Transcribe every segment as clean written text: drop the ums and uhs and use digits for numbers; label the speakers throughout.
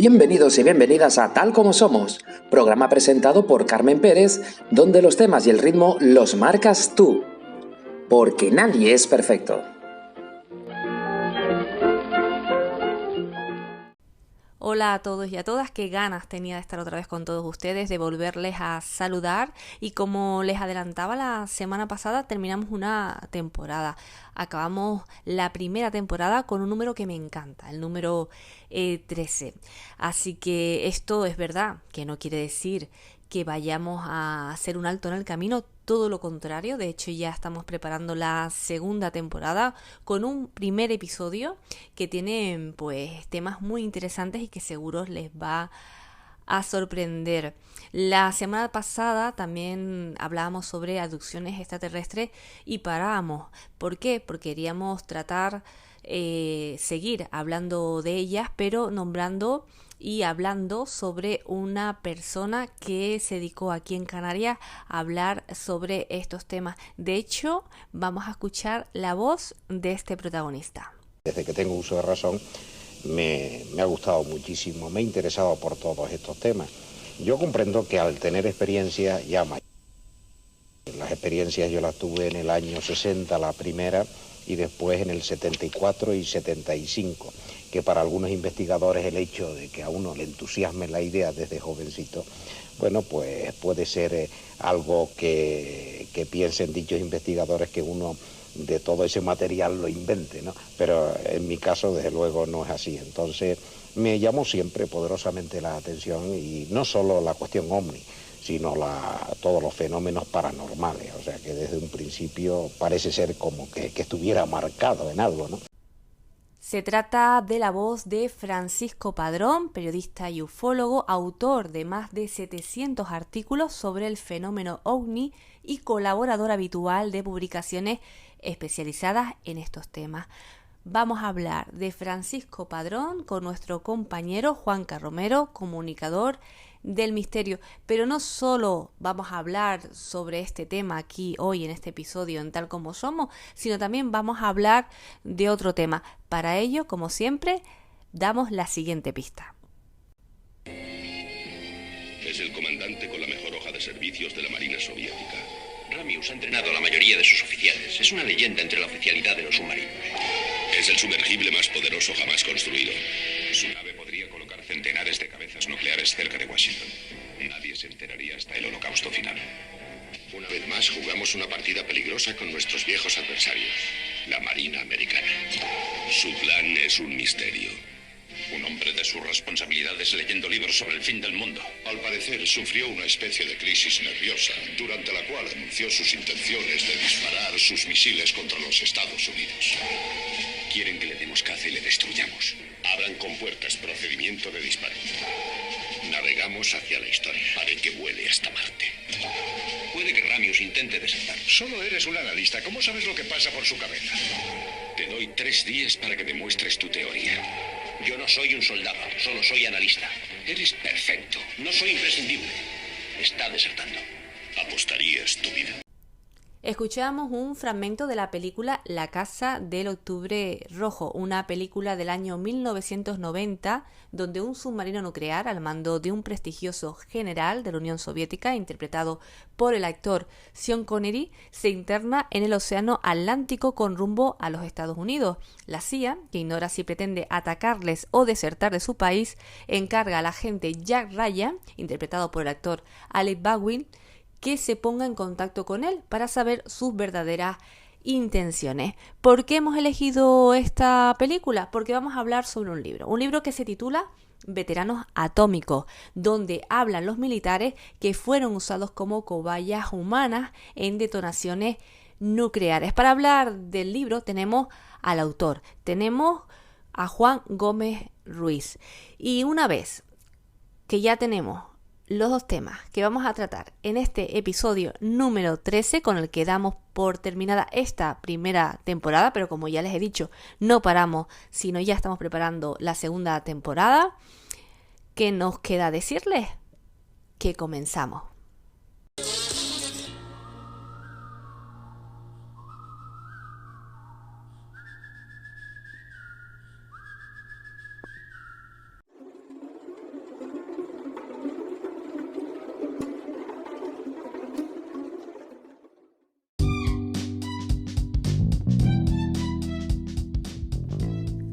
Speaker 1: Bienvenidos y bienvenidas a Tal Como Somos, programa presentado por Carmen Pérez, donde los temas y el ritmo los marcas tú, porque nadie es perfecto.
Speaker 2: Hola a todos y a todas, qué ganas tenía de estar otra vez con todos ustedes, de volverles a saludar y como les adelantaba la semana pasada terminamos una temporada, acabamos la primera temporada con un número que me encanta, el número 13, así que esto es verdad, que no quiere decir que vayamos a hacer un alto en el camino, todo lo contrario, de hecho ya estamos preparando la segunda temporada con un primer episodio que tiene pues temas muy interesantes y que seguro les va a sorprender. La semana pasada también hablábamos sobre abducciones extraterrestres y paramos. ¿Por qué? Porque queríamos tratar, seguir hablando de ellas, pero nombrando y hablando sobre una persona que se dedicó aquí en Canarias a hablar sobre estos temas. De hecho, vamos a escuchar la voz de este protagonista.
Speaker 3: Desde que tengo uso de razón me ha gustado muchísimo, me he interesado por todos estos temas. Yo comprendo que al tener experiencia ya mayor, las experiencias yo las tuve en el año 60 la primera y después en el 74 y 75, que para algunos investigadores el hecho de que a uno le entusiasme la idea desde jovencito, bueno, pues puede ser algo que piensen dichos investigadores que uno de todo ese material lo invente, ¿no? Pero en mi caso, desde luego, no es así. Entonces, me llamó siempre poderosamente la atención y no solo la cuestión ovni, sino todos los fenómenos paranormales. O sea, que desde un principio parece ser como que estuviera marcado en algo, ¿no?
Speaker 2: Se trata de la voz de Francisco Padrón, periodista y ufólogo, autor de más de 700 artículos sobre el fenómeno ovni y colaborador habitual de publicaciones especializadas en estos temas. Vamos a hablar de Francisco Padrón con nuestro compañero Juanca Romero, comunicador del misterio. Pero no solo vamos a hablar sobre este tema aquí hoy en este episodio en Tal Como Somos, sino también vamos a hablar de otro tema. Para ello, como siempre, damos la siguiente pista.
Speaker 4: Es el comandante con la mejor hoja de servicios de la Marina Soviética. Ramius ha entrenado a la mayoría de sus oficiales. Es una leyenda entre la oficialidad de los submarinos. Es el sumergible más poderoso jamás construido. Su nave podría colocar centenares de cabezas nucleares cerca de Washington. Nadie se enteraría hasta el holocausto final. Una vez más jugamos una partida peligrosa con nuestros viejos adversarios, la Marina Americana. Su plan es un misterio. Un hombre de sus responsabilidades leyendo libros sobre el fin del mundo. Al parecer sufrió una especie de crisis nerviosa, durante la cual anunció sus intenciones de disparar sus misiles contra los Estados Unidos. Quieren que le demos caza y le destruyamos. Abran compuertas, procedimiento de disparo. Navegamos hacia la historia. Haré que vuele hasta Marte. Puede que Ramius intente desertar. Solo eres un analista. ¿Cómo sabes lo que pasa por su cabeza? Te doy 3 días para que demuestres tu teoría. Yo no soy un soldado, solo soy analista. Eres perfecto. No soy imprescindible. Está desertando. Apostarías tu vida.
Speaker 2: Escuchamos un fragmento de la película La Casa del Octubre Rojo, una película del año 1990 donde un submarino nuclear al mando de un prestigioso general de la Unión Soviética, interpretado por el actor Sean Connery, se interna en el Océano Atlántico con rumbo a los Estados Unidos. La CIA, que ignora si pretende atacarles o desertar de su país, encarga al agente Jack Ryan, interpretado por el actor Alec Baldwin, que se ponga en contacto con él para saber sus verdaderas intenciones. ¿Por qué hemos elegido esta película? Porque vamos a hablar sobre un libro que se titula Veteranos Atómicos, donde hablan los militares que fueron usados como cobayas humanas en detonaciones nucleares. Para hablar del libro tenemos al autor, tenemos a Juan Gómez Ruiz. Y una vez que ya tenemos los dos temas que vamos a tratar en este episodio número 13, con el que damos por terminada esta primera temporada, pero como ya les he dicho, no paramos, sino ya estamos preparando la segunda temporada. ¿Qué nos queda decirles? Que comenzamos.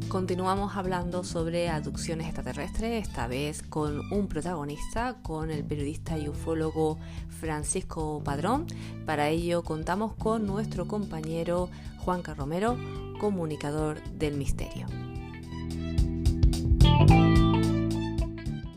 Speaker 2: Continuamos hablando sobre abducciones extraterrestres, esta vez con un protagonista, con el periodista y ufólogo Francisco Padrón. Para ello contamos con nuestro compañero Juanca Romero, comunicador del misterio.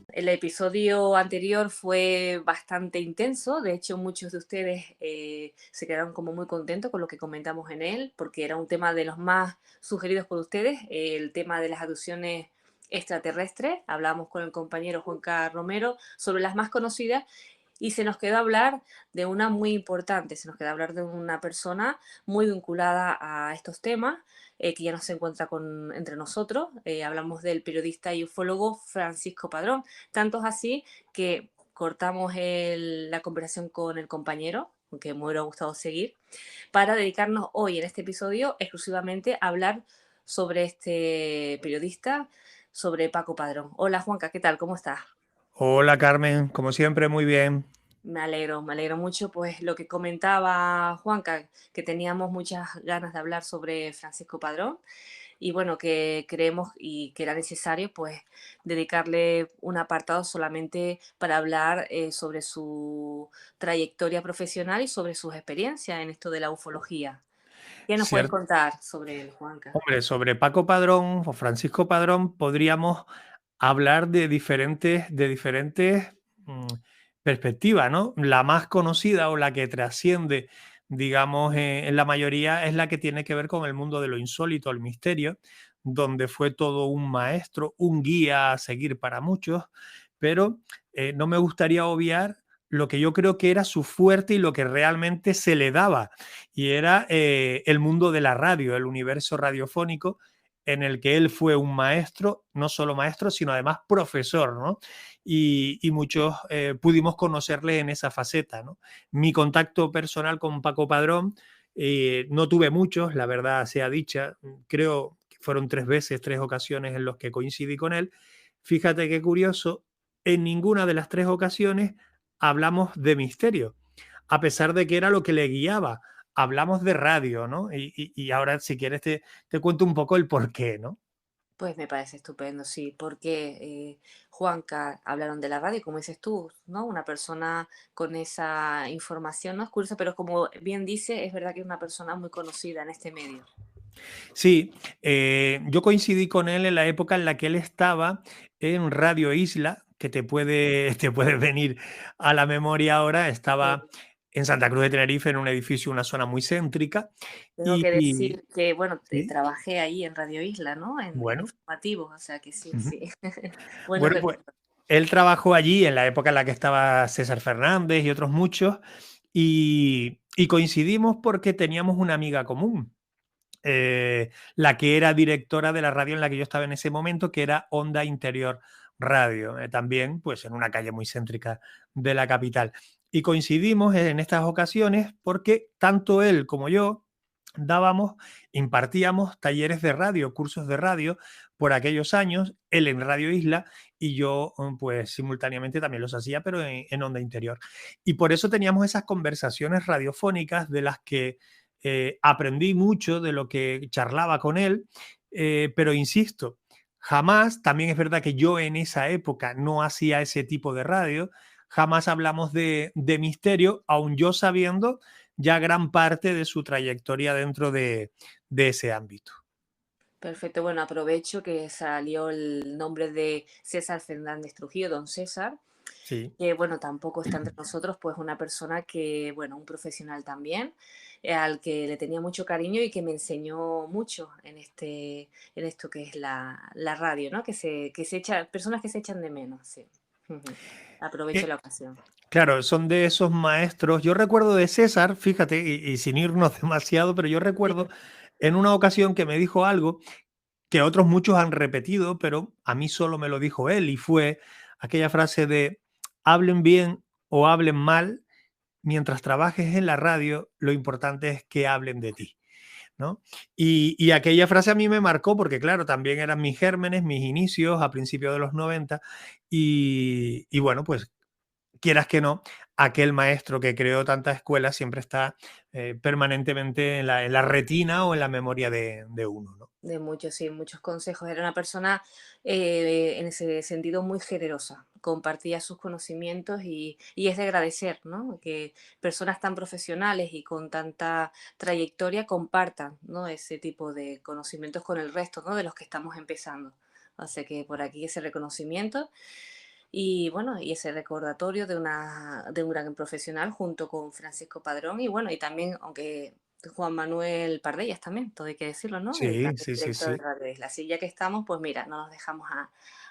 Speaker 2: El episodio anterior fue bastante intenso, de hecho muchos de ustedes se quedaron como muy contentos con lo que comentamos en él, porque era un tema de los más sugeridos por ustedes, el tema de las abducciones extraterrestres. Hablamos con el compañero Juanca Romero sobre las más conocidas y se nos quedó hablar de una muy importante, se nos quedó hablar de una persona muy vinculada a estos temas, que ya no se encuentra entre nosotros. Hablamos del periodista y ufólogo Francisco Padrón. Tanto es así que cortamos la conversación con el compañero, aunque me hubiera gustado seguir, para dedicarnos hoy en este episodio exclusivamente a hablar sobre este periodista, sobre Paco Padrón. Hola Juanca, ¿qué tal? ¿Cómo estás?
Speaker 5: Hola Carmen, como siempre muy bien.
Speaker 2: Me alegro mucho, pues lo que comentaba Juanca, que teníamos muchas ganas de hablar sobre Francisco Padrón y bueno, que creemos y que era necesario pues dedicarle un apartado solamente para hablar sobre su trayectoria profesional y sobre sus experiencias en esto de la ufología. ¿Qué nos puedes
Speaker 5: Cierto.
Speaker 2: contar sobre él, Juanca?
Speaker 5: Hombre, sobre Paco Padrón o Francisco Padrón podríamos hablar de diferentes perspectivas, ¿no? La más conocida o la que trasciende, digamos, en la mayoría es la que tiene que ver con el mundo de lo insólito, el misterio, donde fue todo un maestro, un guía a seguir para muchos, pero no me gustaría obviar lo que yo creo que era su fuerte y lo que realmente se le daba, y era el mundo de la radio, el universo radiofónico, en el que él fue un maestro, no solo maestro, sino además profesor, ¿no? Y muchos pudimos conocerle en esa faceta, ¿no? Mi contacto personal con Paco Padrón, no tuve muchos, la verdad sea dicha, creo que fueron 3 ocasiones en las que coincidí con él. Fíjate qué curioso, en ninguna de las 3 ocasiones hablamos de misterio, a pesar de que era lo que le guiaba. Hablamos de radio, ¿no? Y ahora, si quieres, te cuento un poco el porqué, ¿no?
Speaker 2: Pues me parece estupendo, sí, porque Juanca, hablaron de la radio, como dices tú, ¿no? Una persona con esa información, ¿no? Es curioso, pero como bien dice, es verdad que es una persona muy conocida en este medio.
Speaker 5: Sí, yo coincidí con él en la época en la que él estaba en Radio Isla, que te puede venir a la memoria ahora. Estaba en Santa Cruz de Tenerife, en un edificio, una zona muy céntrica.
Speaker 2: Tengo que
Speaker 5: Y
Speaker 2: decir que, bueno,
Speaker 5: sí,
Speaker 2: trabajé ahí en Radio Isla, ¿no? En
Speaker 5: bueno.
Speaker 2: informativos, o sea que sí,
Speaker 5: Ujú.
Speaker 2: sí. Buenos
Speaker 5: Bueno, pues
Speaker 2: recuerdos.
Speaker 5: él trabajó allí en la época en la que estaba César Fernández y otros muchos, y coincidimos porque teníamos una amiga común, la que era directora de la radio en la que yo estaba en ese momento, que era Onda Interior Radio, también pues en una calle muy céntrica de la capital. Y coincidimos en estas ocasiones porque tanto él como yo impartíamos talleres de radio, cursos de radio por aquellos años, él en Radio Isla y yo pues simultáneamente también los hacía, pero en Onda Interior. Y por eso teníamos esas conversaciones radiofónicas de las que aprendí mucho de lo que charlaba con él, pero insisto, jamás, también es verdad que yo en esa época no hacía ese tipo de radio, jamás hablamos de misterio, aun yo sabiendo ya gran parte de su trayectoria dentro de ese ámbito.
Speaker 2: Perfecto, bueno, aprovecho que salió el nombre de César Fernández Trujillo, don César,
Speaker 5: Sí.
Speaker 2: que bueno, tampoco está entre nosotros, pues una persona que, bueno, un profesional también, al que le tenía mucho cariño y que me enseñó mucho en esto que es la radio, ¿no? Personas que se echan de menos, sí. Ujú. Aprovecho la ocasión.
Speaker 5: Claro, son de esos maestros. Yo recuerdo de César, fíjate, y sin irnos demasiado, pero yo recuerdo en una ocasión que me dijo algo que otros muchos han repetido, pero a mí solo me lo dijo él, y fue aquella frase de hablen bien o hablen mal, mientras trabajes en la radio, lo importante es que hablen de ti, ¿no? Y aquella frase a mí me marcó porque, claro, también eran mis gérmenes, mis inicios a principios de los 90 y bueno, pues quieras que no, aquel maestro que creó tantas escuelas siempre está permanentemente en la retina o en la memoria de uno, ¿no?
Speaker 2: De muchos, sí, muchos consejos. Era una persona en ese sentido muy generosa. Compartía sus conocimientos y es de agradecer, ¿no? Que personas tan profesionales y con tanta trayectoria compartan, ¿no? Ese tipo de conocimientos con el resto, ¿no? De los que estamos empezando. Así que por aquí ese reconocimiento y bueno, y ese recordatorio de un gran profesional junto con Francisco Padrón y bueno, y también, aunque Juan Manuel Pardellas también, todo hay que decirlo, ¿no?
Speaker 5: Sí,
Speaker 2: También
Speaker 5: sí, sí,
Speaker 2: director de
Speaker 5: sí.
Speaker 2: Radio Isla. Así ya que estamos, pues mira, no nos dejamos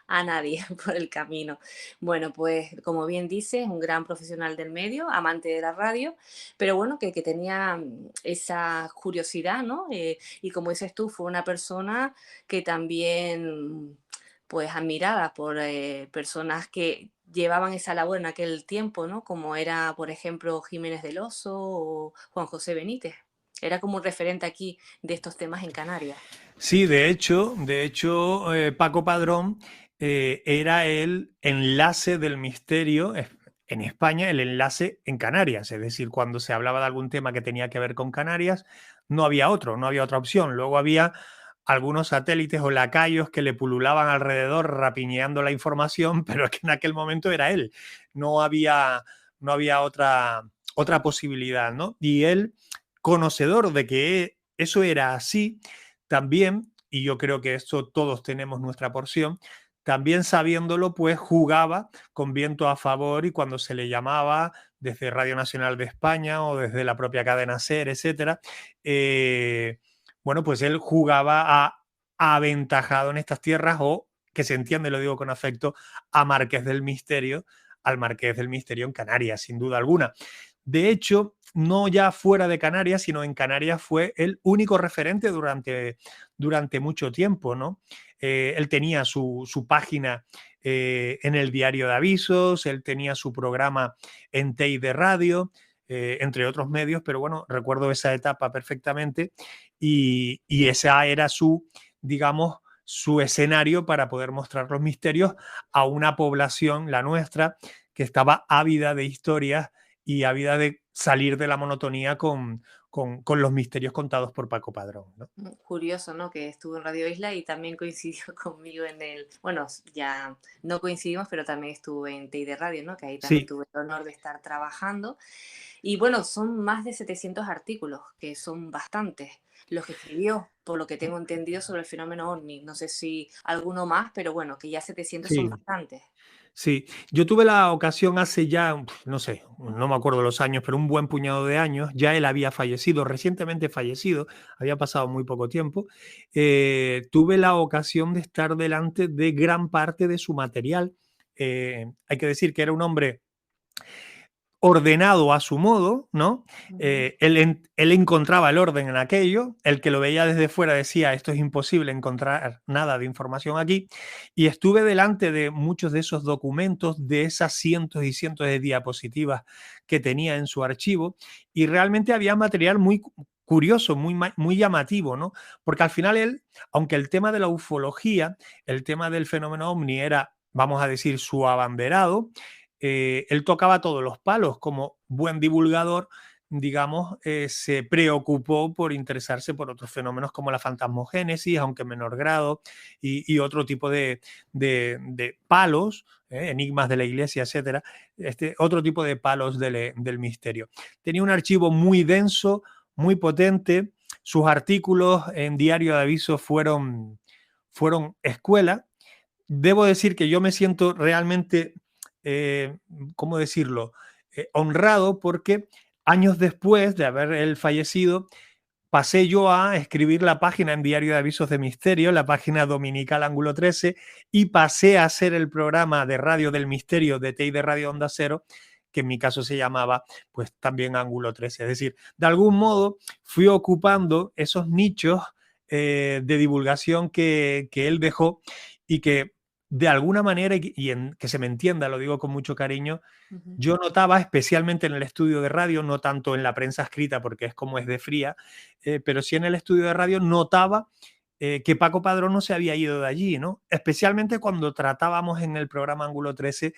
Speaker 2: a nadie por el camino. Bueno, pues como bien dices, un gran profesional del medio, amante de la radio, pero bueno, que tenía esa curiosidad, ¿no? Y como dices tú, fue una persona que también pues admirada por personas que llevaban esa labor en aquel tiempo, ¿no? Como era, por ejemplo, Jiménez del Oso o Juan José Benítez. Era como un referente aquí de estos temas en Canarias.
Speaker 5: Sí, de hecho, Paco Padrón era el enlace del misterio en España, el enlace en Canarias. Es decir, cuando se hablaba de algún tema que tenía que ver con Canarias, no había otro, no había otra opción. Luego había algunos satélites o lacayos que le pululaban alrededor rapiñando la información, pero es que en aquel momento era él. No había, no había otra posibilidad, ¿no? Y él, conocedor de que eso era así, también, y yo creo que esto todos tenemos nuestra porción, también sabiéndolo, pues jugaba con viento a favor y cuando se le llamaba desde Radio Nacional de España o desde la propia cadena SER, etcétera, bueno, pues él jugaba a aventajado en estas tierras o, que se entiende, lo digo con afecto, a Marqués del Misterio, al Marqués del Misterio en Canarias, sin duda alguna. De hecho, no ya fuera de Canarias, sino en Canarias fue el único referente durante mucho tiempo, ¿no? Él tenía su página en el diario de avisos, él tenía su programa en TEI de radio, entre otros medios, pero bueno, recuerdo esa etapa perfectamente y esa era su, digamos, su escenario para poder mostrar los misterios a una población, la nuestra, que estaba ávida de historias y ávida de salir de la monotonía con los misterios contados por Paco Padrón, ¿no?
Speaker 2: Curioso, ¿no? Que estuvo en Radio Isla y también coincidió conmigo en el, bueno, ya no coincidimos, pero también estuve en TEI de Radio, ¿no? Que ahí también
Speaker 5: Sí,
Speaker 2: tuve el honor de estar trabajando. Y bueno, son más de 700 artículos, que son bastantes los que escribió, por lo que tengo entendido sobre el fenómeno OVNI. No sé si alguno más, pero bueno, que ya 700 son
Speaker 5: sí.
Speaker 2: bastantes.
Speaker 5: Sí, yo tuve la ocasión hace ya, no sé, no me acuerdo los años, pero un buen puñado de años, ya él había fallecido, recientemente fallecido, había pasado muy poco tiempo, tuve la ocasión de estar delante de gran parte de su material. Hay que decir que era un hombre ordenado a su modo, ¿no?
Speaker 2: Ujú.
Speaker 5: Él encontraba el orden en aquello, el que lo veía desde fuera decía, esto es imposible encontrar nada de información aquí, y estuve delante de muchos de esos documentos, de esas cientos y cientos de diapositivas que tenía en su archivo, y realmente había material muy curioso, muy llamativo, ¿no? Porque al final él, aunque el tema de la ufología, el tema del fenómeno ovni era, vamos a decir, su abanderado, él tocaba todos los palos. Como buen divulgador, digamos, se preocupó por interesarse por otros fenómenos como la fantasmogénesis, aunque en menor grado, y otro tipo de palos, enigmas de la iglesia, etcétera, otro tipo de palos del misterio. Tenía un archivo muy denso, muy potente. Sus artículos en Diario de Avisos fueron escuela. Debo decir que yo me siento realmente, ¿cómo decirlo? Honrado porque años después de haber él fallecido, pasé yo a escribir la página en Diario de Avisos de Misterio, la página dominical Ángulo 13, y pasé a hacer el programa de Radio del Misterio de TEI de Radio Onda Cero, que en mi caso se llamaba pues también Ángulo 13. Es decir, de algún modo fui ocupando esos nichos de divulgación que él dejó y que de alguna manera, que se me entienda, lo digo con mucho cariño,
Speaker 2: Ujú.
Speaker 5: yo notaba, especialmente en el estudio de radio, no tanto en la prensa escrita porque es como es de fría, pero sí en el estudio de radio notaba que Paco Padrón no se había ido de allí, ¿no? Especialmente cuando tratábamos en el programa Ángulo 13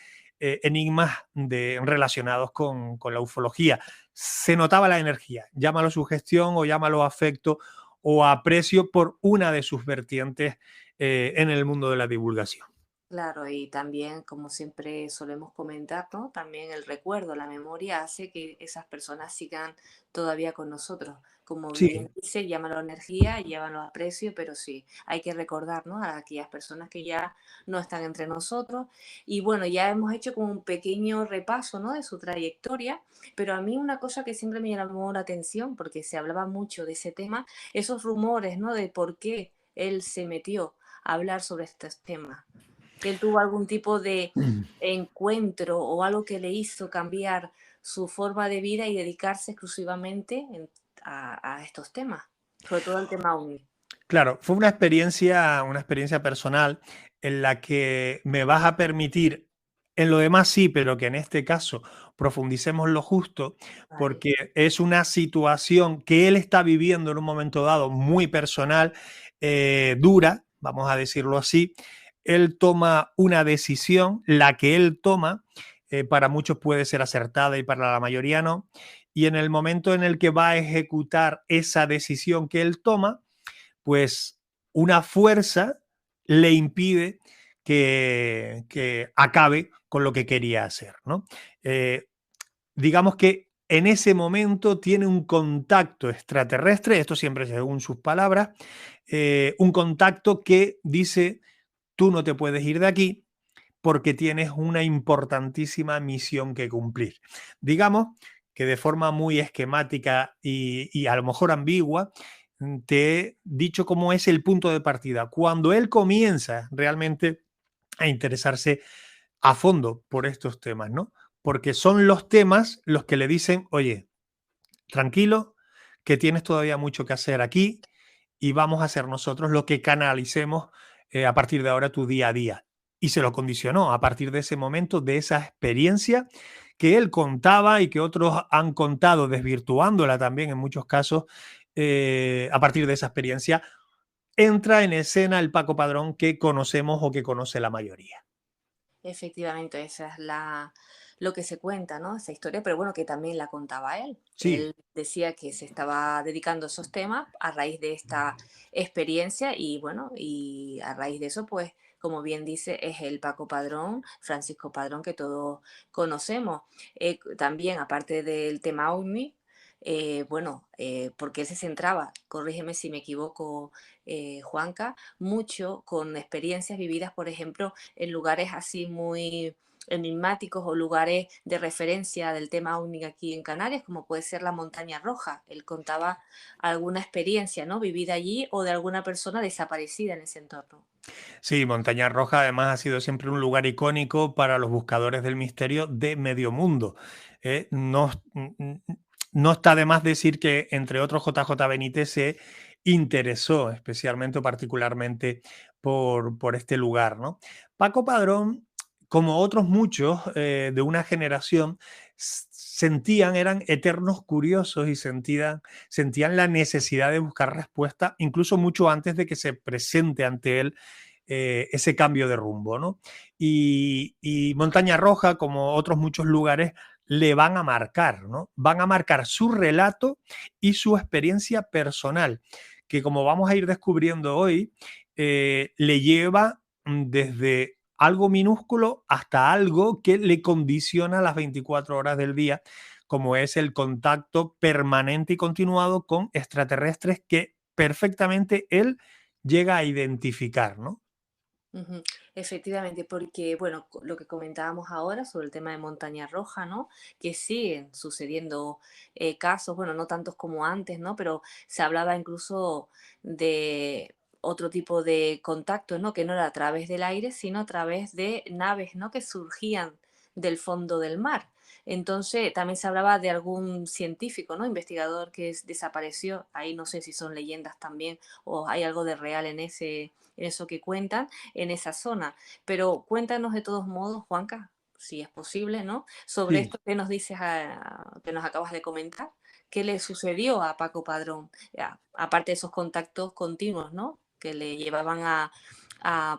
Speaker 5: enigmas relacionados con la ufología. Se notaba la energía, llámalo sugestión o llámalo afecto o aprecio por una de sus vertientes en el mundo de la divulgación.
Speaker 2: Claro, y también, como siempre solemos comentar, ¿no? También el recuerdo, la memoria hace que esas personas sigan todavía con nosotros. Como bien
Speaker 5: Sí,
Speaker 2: dice, llámalo energía, llámalo aprecio, pero sí, hay que recordar, ¿no? A aquellas personas que ya no están entre nosotros. Y bueno, ya hemos hecho como un pequeño repaso, ¿no? De su trayectoria, pero a mí una cosa que siempre me llamó la atención, porque se hablaba mucho de ese tema, esos rumores, ¿no? De por qué él se metió a hablar sobre estos temas, que él tuvo algún tipo de encuentro o algo que le hizo cambiar su forma de vida y dedicarse exclusivamente a estos temas, sobre todo el tema OVNI.
Speaker 5: claro, fue una experiencia personal en la que me vas a permitir, en lo demás sí, pero que en este caso profundicemos lo justo,
Speaker 2: Vale,
Speaker 5: porque es una situación que él está viviendo en un momento dado muy personal, dura, vamos a decirlo así. Él toma una decisión, la que él toma, para muchos puede ser acertada y para la mayoría no, y en el momento en el que va a ejecutar esa decisión que él toma, pues una fuerza le impide que acabe con lo que quería hacer, ¿no? Eh, digamos que en ese momento tiene un contacto extraterrestre, esto siempre según sus palabras, un contacto que dice, tú no te puedes ir de aquí porque tienes una importantísima misión que cumplir. Digamos que de forma muy esquemática y a lo mejor ambigua, te he dicho cómo es el punto de partida. Cuando él comienza realmente a interesarse a fondo por estos temas, ¿no? Porque son los temas los que le dicen, oye, tranquilo, que tienes todavía mucho que hacer aquí y vamos a hacer nosotros lo que canalicemos a partir de ahora tu día a día. Y se lo condicionó a partir de ese momento, de esa experiencia que él contaba y que otros han contado, desvirtuándola también en muchos casos. A partir de esa experiencia entra en escena el Paco Padrón que conocemos o que conoce la mayoría.
Speaker 2: efectivamente, esa es lo que se cuenta, ¿no? Esa historia, pero bueno, que también la contaba él.
Speaker 5: Sí,
Speaker 2: Él decía que se estaba dedicando a esos temas a raíz de esta experiencia y bueno, y a raíz de eso, pues, como bien dice, es el Paco Padrón, Francisco Padrón, que todos conocemos. También, aparte del tema OVNI, bueno, porque él se centraba, corrígeme si me equivoco, Juanca, mucho con experiencias vividas, por ejemplo, en lugares así muy enigmáticos o lugares de referencia del tema OVNI aquí en Canarias, como puede ser la Montaña Roja. Él contaba alguna experiencia, ¿no? Vivida allí o de alguna persona desaparecida en ese entorno.
Speaker 5: sí, Montaña Roja además ha sido siempre un lugar icónico para los buscadores del misterio de medio mundo. No, no está de más decir que, entre otros, JJ Benítez se interesó especialmente o particularmente por este lugar, ¿no? Paco Padrón, como otros muchos de una generación, sentían, eran eternos curiosos y sentían la necesidad de buscar respuesta, incluso mucho antes de que se presente ante él ese cambio de rumbo, ¿no? Y Montaña Roja, como otros muchos lugares, le van a marcar, ¿no? Van a marcar su relato y su experiencia personal, que como vamos a ir descubriendo hoy, le lleva desde algo minúsculo hasta algo que le condiciona las 24 horas del día, como es el contacto permanente y continuado con extraterrestres que perfectamente él llega a identificar, ¿no?
Speaker 2: Ujú. Efectivamente, porque, bueno, lo que comentábamos ahora sobre el tema de Montaña Roja, ¿no? Que siguen sucediendo casos, bueno, no tantos como antes, ¿no? Pero se hablaba incluso de otro tipo de contacto, ¿no? Que no era a través del aire, sino a través de naves, ¿no? Que surgían del fondo del mar. Entonces, también se hablaba de algún científico, ¿no? Investigador que desapareció. Ahí no sé si son leyendas también o hay algo de real en en eso que cuentan en esa zona. Pero cuéntanos de todos modos, Juanca, si es posible, ¿no? Sobre
Speaker 5: Sí,
Speaker 2: esto que nos dices, que nos acabas de comentar, ¿qué le sucedió a Paco Padrón? Aparte de esos contactos continuos, ¿no? Que le llevaban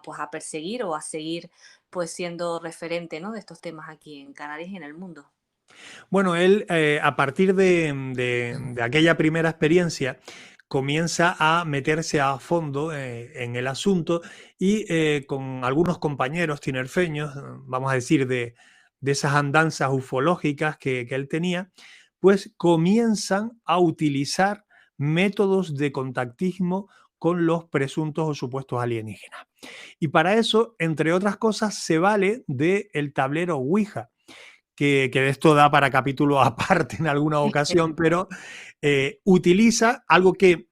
Speaker 2: pues, a perseguir o a seguir pues siendo referente, ¿no?, de estos temas aquí en Canarias y en el mundo.
Speaker 5: Bueno, él a partir de aquella primera experiencia comienza a meterse a fondo en el asunto y con algunos compañeros tinerfeños, vamos a decir, de esas andanzas ufológicas que él tenía, pues comienzan a utilizar métodos de contactismo con los presuntos o supuestos alienígenas. Y para eso, entre otras cosas, se vale del tablero Ouija, que de esto da para capítulo aparte en alguna ocasión, pero utiliza algo que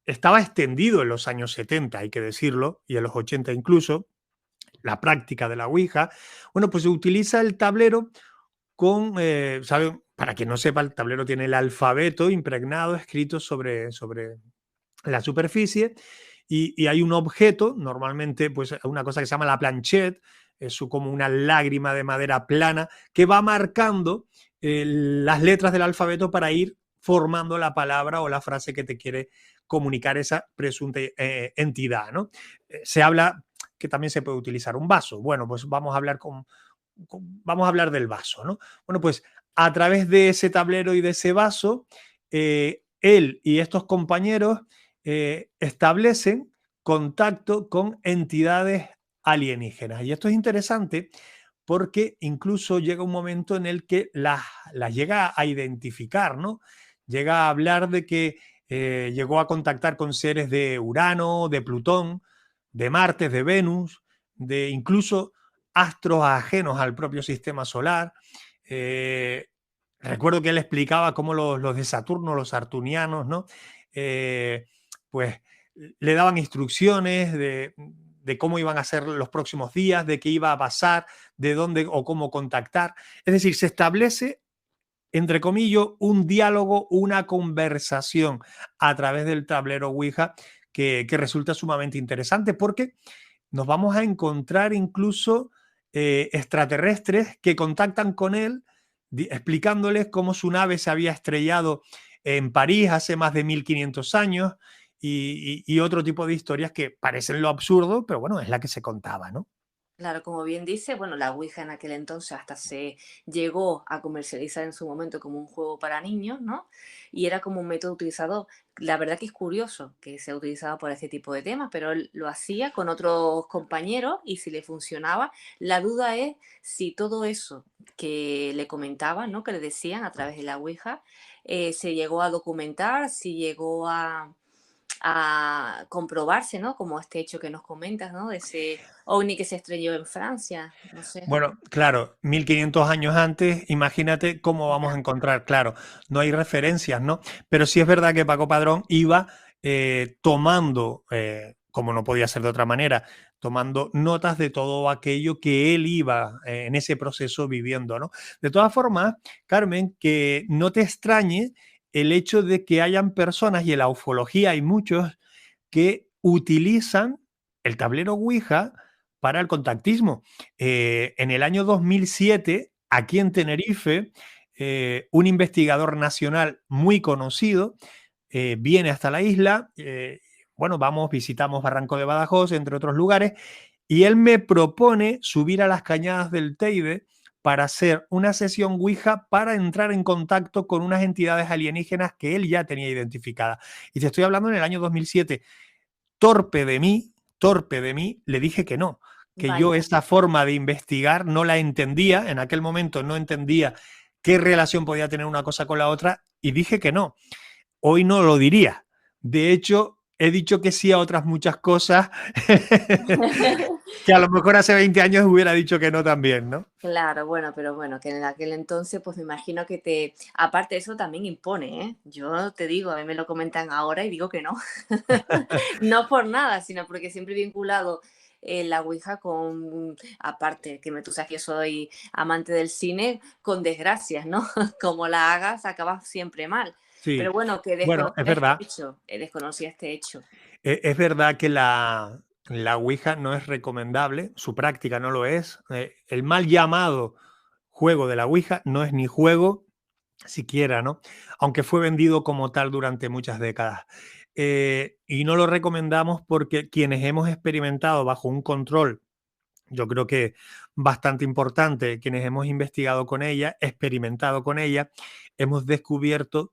Speaker 5: estaba extendido en los años 70, hay que decirlo, y en los 80 incluso, la práctica de la Ouija. Bueno, pues se utiliza el tablero con, ¿sabe? Para quien no sepa, el tablero tiene el alfabeto impregnado, escrito sobre la superficie, y hay un objeto, normalmente pues una cosa que se llama la planchette, es como una lágrima de madera plana que va marcando las letras del alfabeto para ir formando la palabra o la frase que te quiere comunicar esa presunta entidad, ¿no? Se habla que también se puede utilizar un vaso. Bueno, pues vamos a hablar del vaso, ¿no? Bueno, pues a través de ese tablero y de ese vaso, él y estos compañeros establecen contacto con entidades alienígenas. Y esto es interesante porque incluso llega un momento en el que las llega a identificar, ¿no? Llega a hablar de que llegó a contactar con seres de Urano, de Plutón, de Marte, de Venus, de incluso astros ajenos al propio sistema solar. Recuerdo que él explicaba cómo los de Saturno, los artunianos, ¿no? Pues le daban instrucciones de cómo iban a ser los próximos días, de qué iba a pasar, de dónde o cómo contactar. Es decir, se establece, entre comillas, un diálogo, una conversación a través del tablero Ouija que resulta sumamente interesante porque nos vamos a encontrar incluso extraterrestres que contactan con él explicándoles cómo su nave se había estrellado en París hace más de 1500 años y otro tipo de historias que parecen lo absurdo, pero bueno, es la que se contaba, ¿no?
Speaker 2: Claro, como bien dice, bueno, la Ouija en aquel entonces hasta se llegó a comercializar en su momento como un juego para niños, ¿no? Y era como un método utilizado, la verdad que es curioso que se utilizaba por este tipo de temas, pero él lo hacía con otros compañeros y si le funcionaba, la duda es si todo eso que le comentaban, ¿no? Que le decían a través de la Ouija, se llegó a documentar, si llegó a comprobarse, ¿no? Como este hecho que nos comentas, ¿no? De ese ovni que se estrelló en Francia, no sé.
Speaker 5: Bueno, claro, 1500 años antes, imagínate cómo vamos a
Speaker 2: Ya,
Speaker 5: encontrar, claro, no hay referencias, ¿no? Pero sí es verdad que Paco Padrón iba tomando, como no podía ser de otra manera, tomando notas de todo aquello que él iba en ese proceso viviendo, ¿no? De todas formas, Carmen, que no te extrañe el hecho de que hayan personas, y en la ufología hay muchos, que utilizan el tablero Ouija para el contactismo. En el año 2007, aquí en Tenerife, un investigador nacional muy conocido viene hasta la isla, bueno, visitamos Barranco de Badajoz, entre otros lugares, y él me propone subir a las cañadas del Teide para hacer una sesión Ouija para entrar en contacto con unas entidades alienígenas que él ya tenía identificadas. Y te estoy hablando en el año 2007. Torpe de mí, le dije que no, que yo
Speaker 2: vaya,
Speaker 5: esta forma de investigar no la entendía, en aquel momento no entendía qué relación podía tener una cosa con la otra y dije que no. Hoy no lo diría. De hecho, he dicho que sí a otras muchas cosas que a lo mejor hace 20 años hubiera dicho que no también, ¿no?
Speaker 2: claro, bueno, pero bueno, que en aquel entonces, pues me imagino que aparte eso también impone, ¿eh? Yo te digo, a mí me lo comentan ahora y digo que no. No por nada, sino porque siempre he vinculado la Ouija con, aparte, tú sabes que yo soy amante del cine, con desgracias, ¿no? Como la hagas, acabas siempre mal. Pero
Speaker 5: Sí,
Speaker 2: bueno, que
Speaker 5: bueno, es
Speaker 2: desconocía este
Speaker 5: verdad.
Speaker 2: hecho, desconocía este hecho.
Speaker 5: Es verdad que la Ouija no es recomendable, su práctica no lo es. El mal llamado juego de la Ouija no es ni juego siquiera, ¿no? Aunque fue vendido como tal durante muchas décadas. Y no lo recomendamos porque quienes hemos experimentado bajo un control yo creo que bastante importante. Quienes hemos investigado con ella, experimentado con ella, hemos descubierto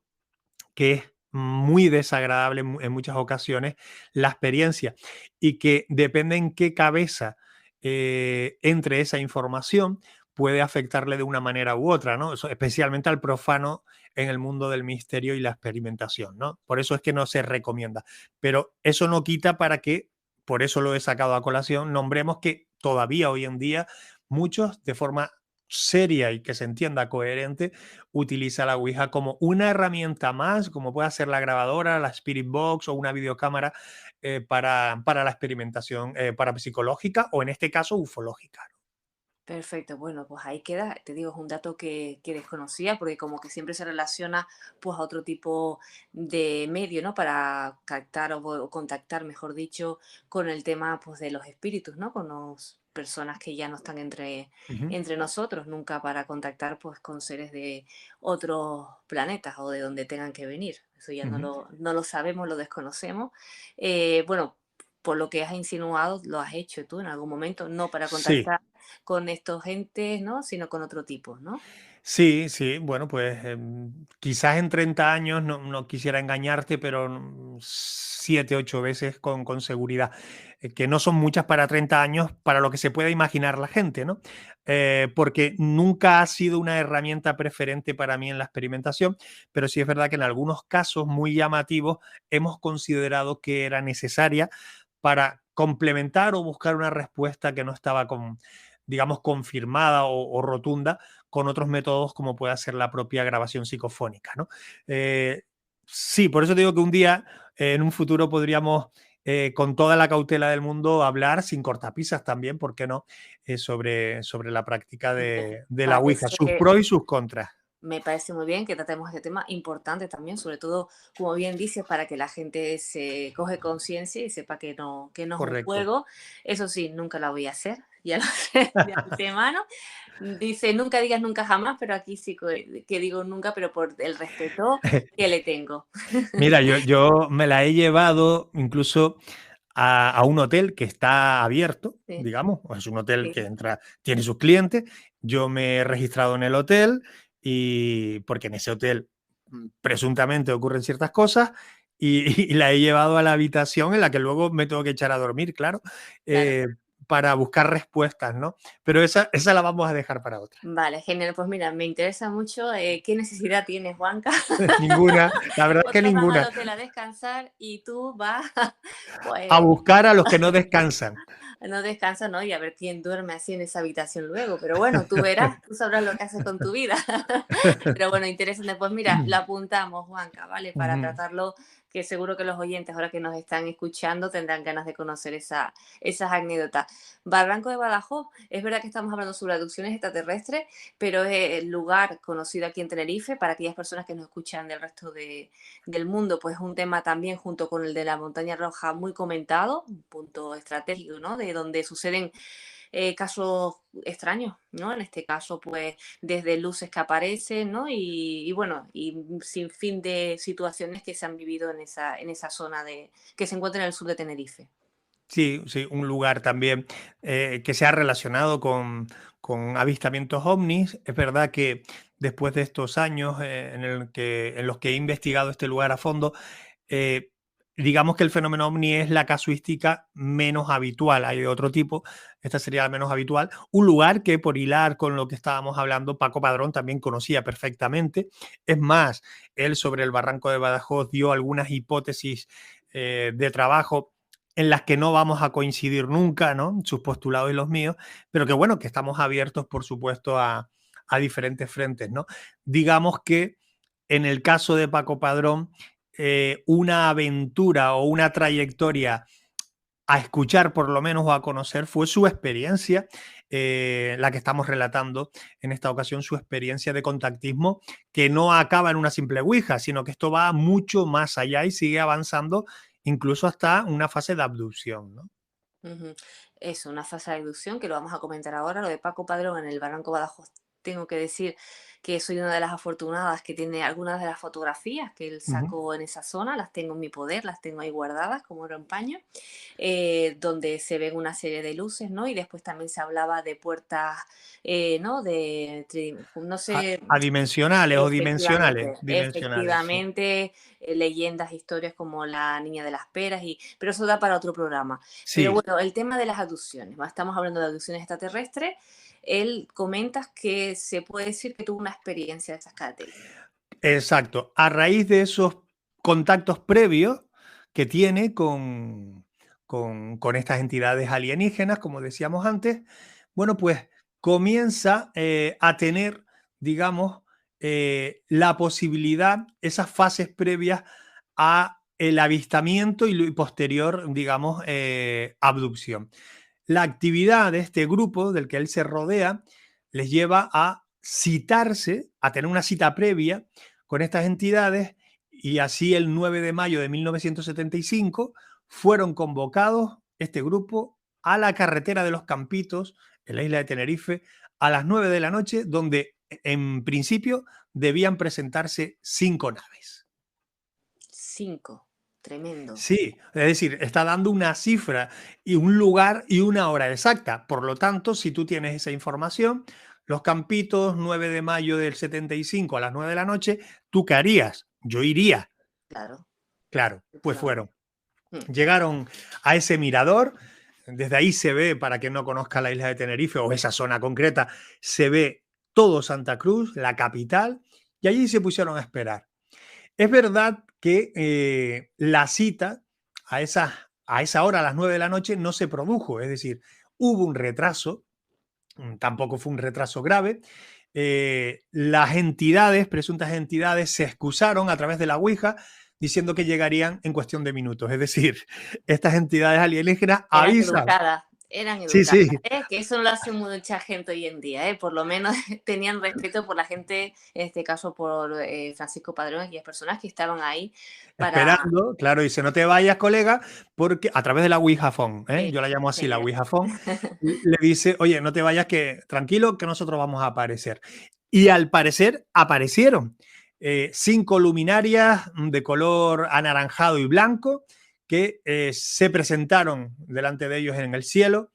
Speaker 5: que es muy desagradable en muchas ocasiones la experiencia y que depende en qué cabeza entre esa información puede afectarle de una manera u otra, ¿no? Especialmente al profano en el mundo del misterio y la experimentación, ¿no? Por eso es que no se recomienda. Pero eso no quita para que, por eso lo he sacado a colación, nombremos que todavía hoy en día muchos, de forma seria y que se entienda coherente, utiliza la Ouija como una herramienta más, como puede ser la grabadora, la Spirit Box o una videocámara para la experimentación parapsicológica o en este caso ufológica.
Speaker 2: Perfecto, bueno, pues ahí queda, te digo, es un dato que desconocía porque como que siempre se relaciona pues a otro tipo de medio, ¿no? Para captar o contactar, mejor dicho, con el tema pues de los espíritus, ¿no? Con las personas que ya no están
Speaker 5: Ujú,
Speaker 2: entre nosotros, nunca para contactar pues con seres de otros planetas o de donde tengan que venir. Eso ya
Speaker 5: ujú.
Speaker 2: no lo sabemos, lo desconocemos. Bueno, por lo que has insinuado, lo has hecho tú en algún momento, no para
Speaker 5: Sí,
Speaker 2: contactar con estos entes, ¿no? Sino con otro tipo, ¿no?
Speaker 5: sí, sí, bueno, pues quizás en 30 años no quisiera engañarte, pero 7, 8 veces con seguridad, que no son muchas para 30 años para lo que se puede imaginar la gente, ¿no? Porque nunca ha sido una herramienta preferente para mí en la experimentación, pero sí es verdad que en algunos casos muy llamativos hemos considerado que era necesaria para complementar o buscar una respuesta que no estaba digamos, confirmada o rotunda con otros métodos como puede ser la propia grabación psicofónica, ¿no? Sí, por eso te digo que un día, en un futuro, podríamos, con toda la cautela del mundo, hablar sin cortapisas también, ¿por qué no? Sobre la práctica
Speaker 2: Me
Speaker 5: de la Ouija, sus
Speaker 2: parece,
Speaker 5: pros y sus contras.
Speaker 2: me parece muy bien que tratemos este tema importante también, sobre todo, como bien dices, para que la gente se coge conciencia y sepa que no es un
Speaker 5: Correcto.
Speaker 2: juego. Eso sí, nunca la voy a hacer, ya lo sé de antemano. Dice, nunca digas nunca jamás, pero aquí sí que digo nunca, pero por el respeto que le tengo.
Speaker 5: Mira, yo me la he llevado incluso a un hotel que está abierto,
Speaker 2: Sí,
Speaker 5: digamos, o es un hotel que
Speaker 2: sí,
Speaker 5: entra, tiene sus clientes. Yo me he registrado en el hotel y porque en ese hotel presuntamente ocurren ciertas cosas y la he llevado a la habitación en la que luego me tengo que echar a dormir, claro,
Speaker 2: claro.
Speaker 5: eh, para buscar respuestas, ¿no? Pero esa la vamos a dejar para otra.
Speaker 2: Vale, genial. Pues mira, me interesa mucho qué necesidad tienes, Juanca.
Speaker 5: Ninguna, la verdad es que
Speaker 2: Otros van al
Speaker 5: ninguna.
Speaker 2: hotel a descansar y tú vas,
Speaker 5: A
Speaker 2: pues,
Speaker 5: buscar a los que no descansan.
Speaker 2: no descansas, ¿no? Y a ver quién duerme así en esa habitación luego. Pero bueno, tú verás, tú sabrás lo que haces con tu vida. Pero bueno, interesante. Pues mira, lo apuntamos, Juanca, ¿vale? Para
Speaker 5: Ujú.
Speaker 2: tratarlo, que seguro que los oyentes ahora que nos están escuchando tendrán ganas de conocer esas anécdotas. Barranco de Badajoz, es verdad que estamos hablando sobre abducciones extraterrestres, pero es el lugar conocido aquí en Tenerife para aquellas personas que nos escuchan del resto del mundo, pues un tema también junto con el de la montaña roja muy comentado, un punto estratégico, ¿no? De donde suceden casos extraños, ¿no? En este caso, pues desde luces que aparecen, ¿no? Y bueno, y sin fin de situaciones que se han vivido en esa zona que se encuentra en el sur de Tenerife.
Speaker 5: Sí, sí, un lugar también que se ha relacionado con avistamientos ovnis. Es verdad que después de estos años en los que he investigado este lugar a fondo, eh, digamos que el fenómeno ovni es la casuística menos habitual. Hay de otro tipo, esta sería la menos habitual. Un lugar que, por hilar con lo que estábamos hablando, Paco Padrón también conocía perfectamente. Es más, él sobre el barranco de Badajoz dio algunas hipótesis de trabajo en las que no vamos a coincidir nunca, ¿no? Sus postulados y los míos, pero que bueno, que estamos abiertos, por supuesto, a diferentes frentes, ¿no? Digamos que en el caso de Paco Padrón, una aventura o una trayectoria a escuchar por lo menos o a conocer fue su experiencia, la que estamos relatando en esta ocasión, su experiencia de contactismo, que no acaba en una simple ouija, sino que esto va mucho más allá y sigue avanzando incluso hasta una fase de abducción, ¿no?
Speaker 2: Ujú. Eso, una fase de abducción que lo vamos a comentar ahora. Lo de Paco Padrón en el Barranco Badajoz, tengo que decir que soy una de las afortunadas que tiene algunas de las fotografías que él
Speaker 5: Ujú.
Speaker 2: sacó en esa zona, las tengo en mi poder, las tengo ahí guardadas como oro en paño, donde se ven una serie de luces, ¿no? Y después también se hablaba de puertas, ¿no? No sé,
Speaker 5: Adimensionales o dimensionales,
Speaker 2: efectivamente,
Speaker 5: dimensionales, sí.
Speaker 2: efectivamente, leyendas, historias como la Niña de las Peras, pero eso da para otro programa. Pero
Speaker 5: Sí,
Speaker 2: bueno, el tema de las abducciones, ¿va? Estamos hablando de abducciones extraterrestres. Él comentas que se puede decir que tuvo una experiencia de esas características.
Speaker 5: exacto. A raíz de esos contactos previos que tiene con estas entidades alienígenas, como decíamos antes, bueno, pues comienza a tener, digamos, la posibilidad, esas fases previas a el avistamiento y posterior, digamos, abducción. La actividad de este grupo del que él se rodea les lleva a citarse, a tener una cita previa con estas entidades y así el 9 de mayo de 1975 fueron convocados este grupo a la carretera de los Campitos en la isla de Tenerife a las 9 de la noche, donde en principio debían presentarse 5 naves.
Speaker 2: 5, tremendo.
Speaker 5: Sí, es decir, está dando una cifra y un lugar y una hora exacta. Por lo tanto, si tú tienes esa información, los Campitos, 9 de mayo del 75 a las 9 de la noche, ¿tú qué harías? Yo iría,
Speaker 2: Claro,
Speaker 5: claro, pues
Speaker 2: efectivamente.
Speaker 5: fueron.
Speaker 2: Mm.
Speaker 5: Llegaron a ese mirador, desde ahí se ve, para quien no conozca la isla de Tenerife o esa zona concreta, se ve todo Santa Cruz, la capital, y allí se pusieron a esperar. Es verdad que la cita a esa hora, a las 9 de la noche, no se produjo, es decir, hubo un retraso, tampoco fue un retraso grave. Las entidades, presuntas entidades, se excusaron a través de la Ouija diciendo que llegarían en cuestión de minutos. Es decir, estas entidades alienígenas avisan.
Speaker 2: Eran
Speaker 5: Sí,
Speaker 2: educadas,
Speaker 5: sí,
Speaker 2: que eso no lo hace mucha gente hoy en día, por lo menos tenían respeto por la gente, en este caso por Francisco Padrón y aquellas personas que estaban ahí para...
Speaker 5: esperando, claro, dice, no te vayas, colega, porque a través de la Ouija Phone,
Speaker 2: eh,
Speaker 5: yo la llamo así, la
Speaker 2: genial.
Speaker 5: Ouija Phone, le dice, oye, no te vayas, que tranquilo, que nosotros vamos a aparecer. Y al parecer aparecieron 5 luminarias de color anaranjado y blanco que se presentaron delante de ellos en el cielo,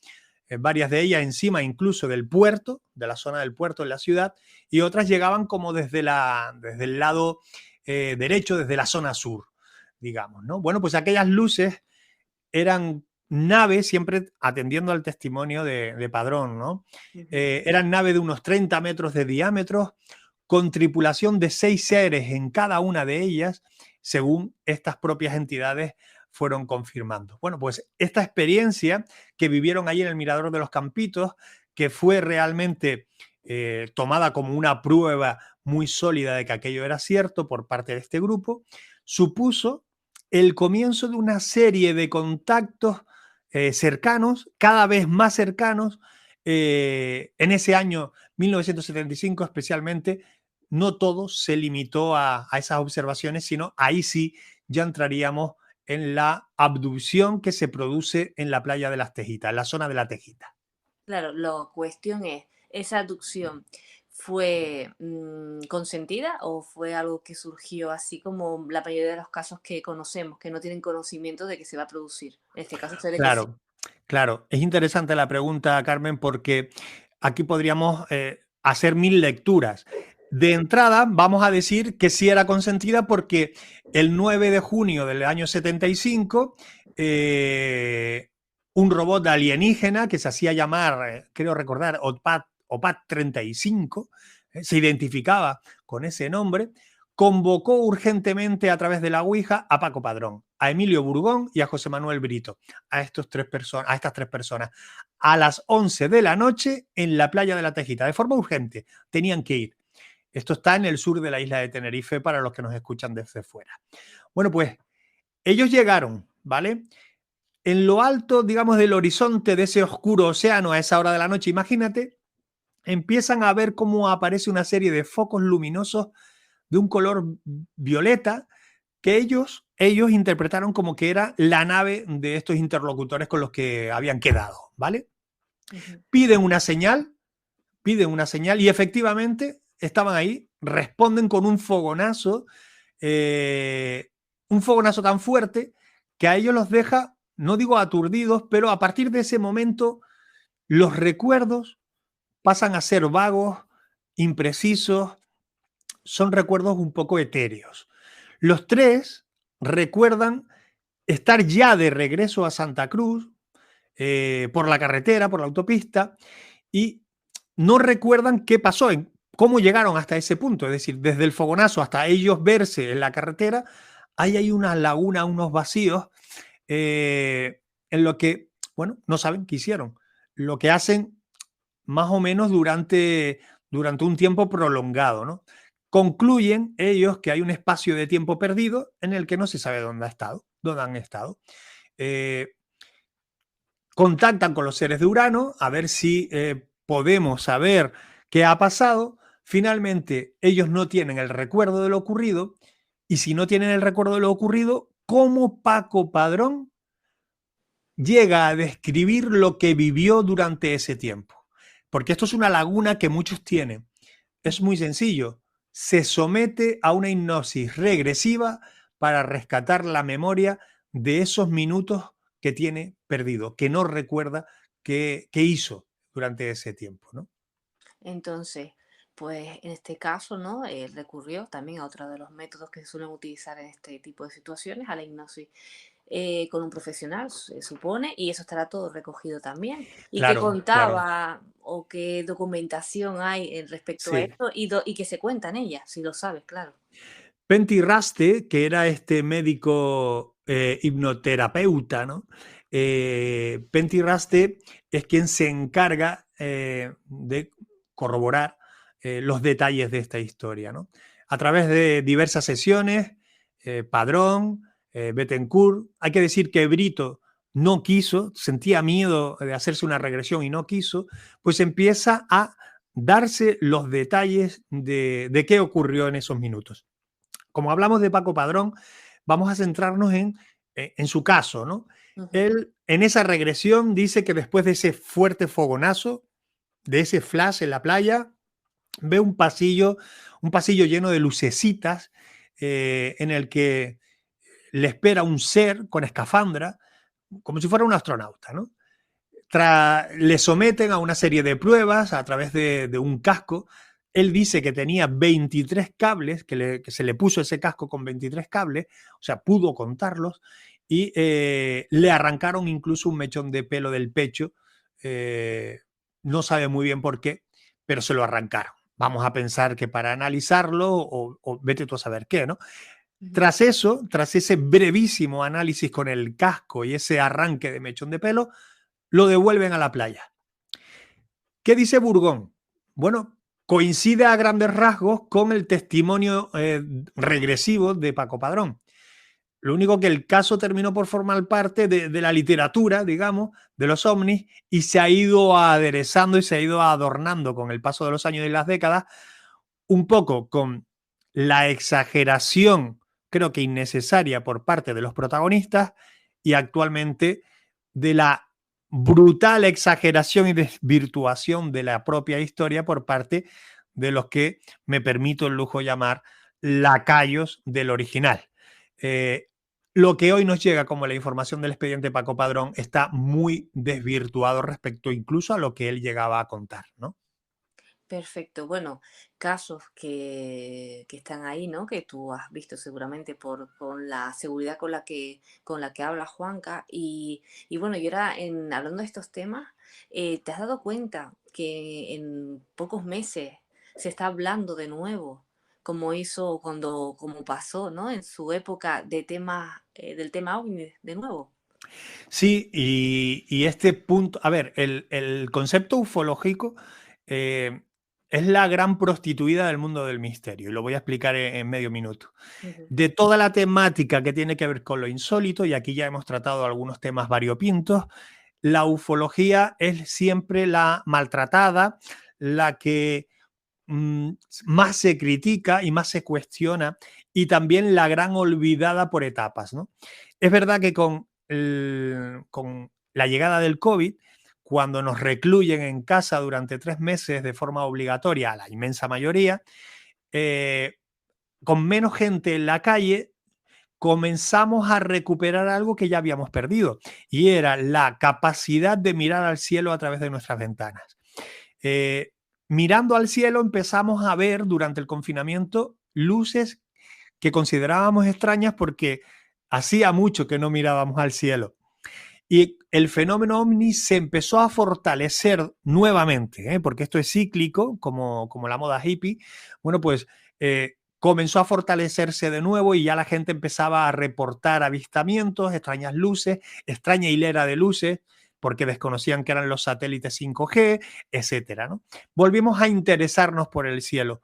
Speaker 5: varias de ellas encima incluso del puerto, de la zona del puerto en la ciudad, y otras llegaban como desde el lado derecho, desde la zona sur, digamos, ¿no? Bueno, pues aquellas luces eran naves, siempre atendiendo al testimonio de Padrón, ¿no?
Speaker 2: Ujú.
Speaker 5: Eran naves de unos 30 metros de diámetro, con tripulación de 6 seres en cada una de ellas, según estas propias entidades fueron confirmando. Bueno, pues esta experiencia que vivieron allí en el Mirador de los Campitos, que fue realmente tomada como una prueba muy sólida de que aquello era cierto por parte de este grupo, supuso el comienzo de una serie de contactos cercanos, cada vez más cercanos, en ese año 1975 especialmente. No todo se limitó a esas observaciones, sino ahí sí ya entraríamos en la abducción que se produce en la playa de las Tejitas, en la zona de la Tejita.
Speaker 2: Claro, la cuestión es, ¿esa aducción fue consentida o fue algo que surgió así como la mayoría de los casos que conocemos, que no tienen conocimiento de que se va a producir? En este caso se ve que sí.
Speaker 5: Claro, claro. Es interesante la pregunta, Carmen, porque aquí podríamos hacer 1000 lecturas. De entrada, vamos a decir que sí era consentida porque el 9 de junio del año 75, un robot alienígena que se hacía llamar, creo recordar, OPAT 35, se identificaba con ese nombre, convocó urgentemente a través de la Ouija a Paco Padrón, a Emilio Burgón y a José Manuel Brito, a estas 3 personas, a las 11 de la noche en la playa de la Tejita, de forma urgente, tenían que ir. Esto está en el sur de la isla de Tenerife para los que nos escuchan desde fuera. Bueno, pues ellos llegaron, ¿vale? En lo alto, digamos, del horizonte de ese oscuro océano a esa hora de la noche, imagínate, empiezan a ver cómo aparece una serie de focos luminosos de un color violeta que ellos interpretaron como que era la nave de estos interlocutores con los que habían quedado, ¿vale?
Speaker 2: Ujú.
Speaker 5: Piden una señal y efectivamente estaban ahí, responden con un fogonazo tan fuerte que a ellos los deja, no digo aturdidos, pero a partir de ese momento los recuerdos pasan a ser vagos, imprecisos, son recuerdos un poco etéreos. Los tres recuerdan estar ya de regreso a Santa Cruz por la carretera, por la autopista, y no recuerdan qué pasó, cómo llegaron hasta ese punto. Es decir, desde el fogonazo hasta ellos verse en la carretera, hay una laguna, unos vacíos en lo que, bueno, no saben qué hicieron. Lo que hacen más o menos durante un tiempo prolongado, ¿no? Concluyen ellos que hay un espacio de tiempo perdido en el que no se sabe dónde han estado. Contactan con los seres de Urano a ver si podemos saber qué ha pasado. Finalmente, ellos no tienen el recuerdo de lo ocurrido, y si no tienen el recuerdo de lo ocurrido, ¿cómo Paco Padrón llega a describir lo que vivió durante ese tiempo? Porque esto es una laguna que muchos tienen. Es muy sencillo. Se somete a una hipnosis regresiva para rescatar la memoria de esos minutos que tiene perdido, que no recuerda qué hizo durante ese tiempo, ¿no?
Speaker 2: Entonces, pues en este caso, ¿no? Recurrió también a otro de los métodos que se suelen utilizar en este tipo de situaciones, a la hipnosis con un profesional, se supone, y eso estará todo recogido también. ¿Y qué
Speaker 5: Claro, claro.
Speaker 2: contaba o qué documentación hay respecto a
Speaker 5: Sí.
Speaker 2: esto y qué se cuenta en ella, si lo sabes, claro?
Speaker 5: Pentti Raste, que era este médico hipnoterapeuta, ¿no? Pentti Raste es quien se encarga de corroborar los detalles de esta historia, ¿no? A través de diversas sesiones, Padrón, Bettencourt. Hay que decir que Brito no quiso, sentía miedo de hacerse una regresión y no quiso, pues empieza a darse los detalles de qué ocurrió en esos minutos. Como hablamos de Paco Padrón, vamos a centrarnos en su caso, ¿no?
Speaker 2: Ujú.
Speaker 5: Él, en esa regresión, dice que después de ese fuerte fogonazo, de ese flash en la playa, ve un pasillo lleno de lucecitas en el que le espera un ser con escafandra, como si fuera un astronauta, ¿no? Le someten a una serie de pruebas a través de un casco. Él dice que tenía 23 cables, que se le puso ese casco con 23 cables, o sea, pudo contarlos, y le arrancaron incluso un mechón de pelo del pecho. No sabe muy bien por qué, pero se lo arrancaron. Vamos a pensar que para analizarlo o vete tú a saber qué, ¿no?
Speaker 2: Ujú.
Speaker 5: Tras eso, tras ese brevísimo análisis con el casco y ese arranque de mechón de pelo, lo devuelven a la playa. ¿Qué dice Burgón? Bueno, coincide a grandes rasgos con el testimonio regresivo de Paco Padrón. Lo único que el caso terminó por formar parte de la literatura, digamos, de los ovnis, y se ha ido aderezando y se ha ido adornando con el paso de los años y las décadas, un poco con la exageración, creo que innecesaria por parte de los protagonistas, y actualmente de la brutal exageración y desvirtuación de la propia historia por parte de los que me permito el lujo llamar lacayos del original. Lo que hoy nos llega como la información del expediente Paco Padrón está muy desvirtuado respecto incluso a lo que él llegaba a contar, ¿no?
Speaker 2: Perfecto. Bueno, casos que están ahí, ¿no? Que tú has visto seguramente con la seguridad con la que habla Juanca. Y bueno, y ahora hablando de estos temas, ¿te has dado cuenta que en pocos meses se está hablando de nuevo, como pasó, ¿no? En su época del tema OVNI de nuevo?
Speaker 5: Sí, y este punto, a ver, el concepto ufológico eh, es la gran prostituida del mundo del misterio, y lo voy a explicar en medio minuto.
Speaker 2: Ujú.
Speaker 5: De toda la temática que tiene que ver con lo insólito, y aquí ya hemos tratado algunos temas variopintos, la ufología es siempre la maltratada, la que más se critica y más se cuestiona, y también la gran olvidada por etapas, ¿no? Es verdad que con la llegada del COVID, cuando nos recluyen en casa durante 3 meses de forma obligatoria, a la inmensa mayoría, con menos gente en la calle, comenzamos a recuperar algo que ya habíamos perdido, y era la capacidad de mirar al cielo a través de nuestras ventanas. Mirando al cielo empezamos a ver durante el confinamiento luces que considerábamos extrañas porque hacía mucho que no mirábamos al cielo. Y el fenómeno ovni se empezó a fortalecer nuevamente, porque esto es cíclico, como la moda hippie. Bueno, pues comenzó a fortalecerse de nuevo y ya la gente empezaba a reportar avistamientos, extrañas luces, extraña hilera de luces, porque desconocían que eran los satélites 5G, etcétera, ¿no? Volvimos a interesarnos por el cielo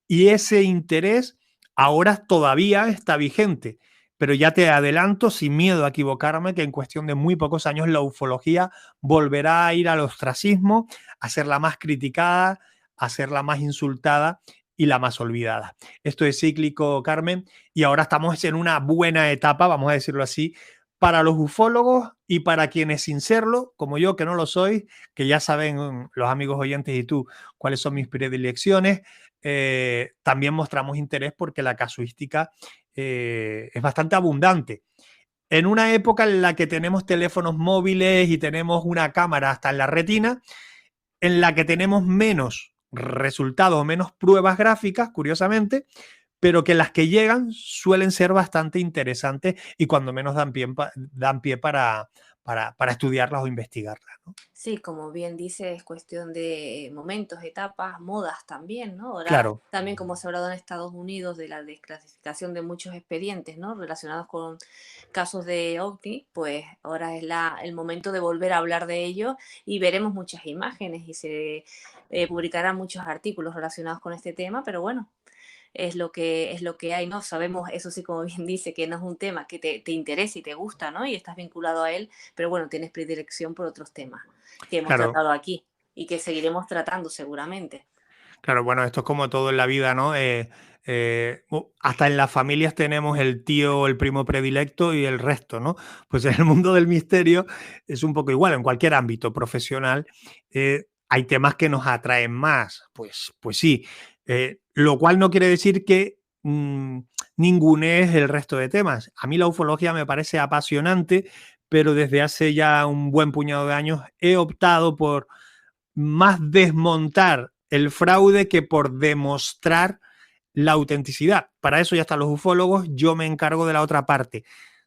Speaker 5: y ese interés ahora todavía está vigente. Pero ya te adelanto, sin miedo a equivocarme, que en cuestión de muy pocos años la ufología volverá a ir al ostracismo, a ser la más criticada, a ser la más insultada y la más olvidada. Esto es cíclico, Carmen, y ahora estamos en una buena etapa, vamos a decirlo así, para los ufólogos y para quienes sin serlo, como yo que no lo soy, que ya saben los amigos oyentes y tú cuáles son mis predilecciones, también mostramos interés porque la casuística es bastante abundante. En una época en la que tenemos teléfonos móviles y tenemos una cámara hasta en la retina, en la que tenemos menos resultados, menos pruebas gráficas, curiosamente, pero que las que llegan suelen ser bastante interesantes y cuando menos dan pie para estudiarlas o investigarlas, ¿no?
Speaker 2: Sí, como bien dice, es cuestión de momentos, etapas, modas también, ¿no? Ahora
Speaker 5: Claro,
Speaker 2: también como se ha hablado en Estados Unidos de la desclasificación de muchos expedientes, ¿no? Relacionados con casos de OVNI, pues ahora es el momento de volver a hablar de ello y veremos muchas imágenes y se publicarán muchos artículos relacionados con este tema, pero bueno, es lo que hay, ¿no? Sabemos, eso sí, como bien dice, que no es un tema que te interesa y te gusta, ¿no? Y estás vinculado a él, pero bueno, tienes predilección por otros temas que hemos
Speaker 5: claro.
Speaker 2: tratado aquí y que seguiremos tratando seguramente.
Speaker 5: Claro, bueno, esto es como todo en la vida, ¿no? Hasta en las familias tenemos el tío, el primo predilecto y el resto, ¿no? Pues en el mundo del misterio es un poco igual, en cualquier ámbito profesional hay temas que nos atraen más, pues sí, lo cual no quiere decir que ningunees el resto de temas. A mí la ufología me parece apasionante, pero desde hace ya un buen puñado de años he optado por más desmontar el fraude que por demostrar la autenticidad. Para eso ya están los ufólogos, yo me encargo de la otra parte,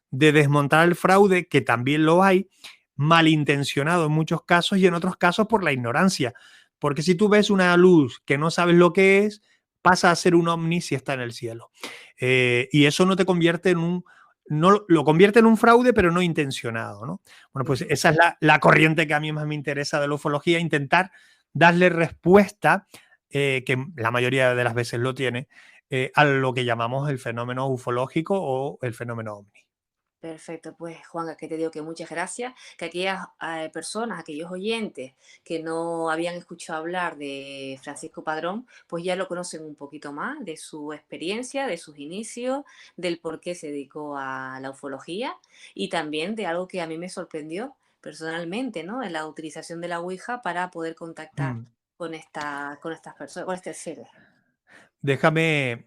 Speaker 5: de desmontar el fraude, que también lo hay, malintencionado en muchos casos y en otros casos por la ignorancia. Porque si tú ves una luz que no sabes lo que es, pasa a ser un ovni si está en el cielo. Y eso no te convierte en un... No, lo convierte en un fraude, pero no intencionado, ¿no? Bueno, pues esa es la corriente que a mí más me interesa de la ufología, intentar darle respuesta, que la mayoría de las veces lo tiene, a lo que llamamos el fenómeno ufológico o el fenómeno ovni.
Speaker 2: Perfecto, pues Juan, que te digo que muchas gracias, que aquellas personas, aquellos oyentes que no habían escuchado hablar de Francisco Padrón, pues ya lo conocen un poquito más de su experiencia, de sus inicios, del por qué se dedicó a la ufología y también de algo que a mí me sorprendió personalmente, ¿no? En la utilización de la Ouija para poder contactar
Speaker 5: Mm.
Speaker 2: con estas personas, con este ser,
Speaker 5: Déjame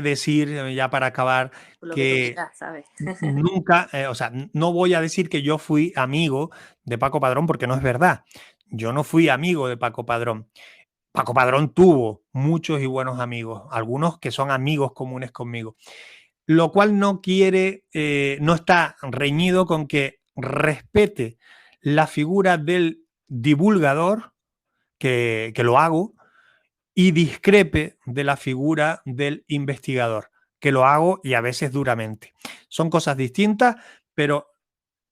Speaker 5: decir, ya para acabar,
Speaker 2: por lo que tú
Speaker 5: que
Speaker 2: quieras, ¿sabes?
Speaker 5: nunca, o sea, no voy a decir que yo fui amigo de Paco Padrón porque no es verdad. Yo no fui amigo de Paco Padrón. Paco Padrón tuvo muchos y buenos amigos, algunos que son amigos comunes conmigo, lo cual no quiere, no está reñido con que respete la figura del divulgador, que lo hago, y discrepe de la figura del investigador, que lo hago y a veces duramente. Son cosas distintas, pero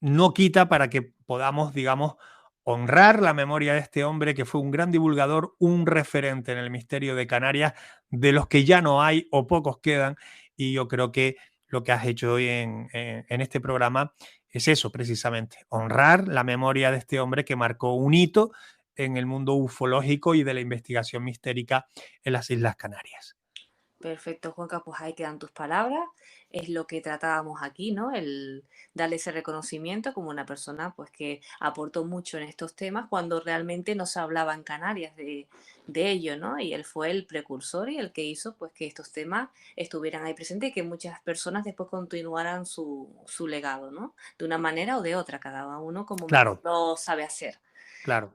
Speaker 5: no quita para que podamos, digamos, honrar la memoria de este hombre que fue un gran divulgador, un referente en el misterio de Canarias, de los que ya no hay o pocos quedan, y yo creo que lo que has hecho hoy en este programa es eso precisamente, honrar la memoria de este hombre que marcó un hito en el mundo ufológico y de la investigación mistérica en las Islas Canarias.
Speaker 2: Perfecto, Juanca, pues ahí quedan tus palabras. es lo que tratábamos aquí, ¿no? El darle ese reconocimiento como una persona pues que aportó mucho en estos temas cuando realmente no se hablaba en Canarias de ello, ¿no? Y él fue el precursor y el que hizo pues que estos temas estuvieran ahí presentes y que muchas personas después continuaran su legado, ¿no? De una manera o de otra, cada uno como mejor
Speaker 5: Claro,
Speaker 2: lo sabe hacer.
Speaker 5: claro.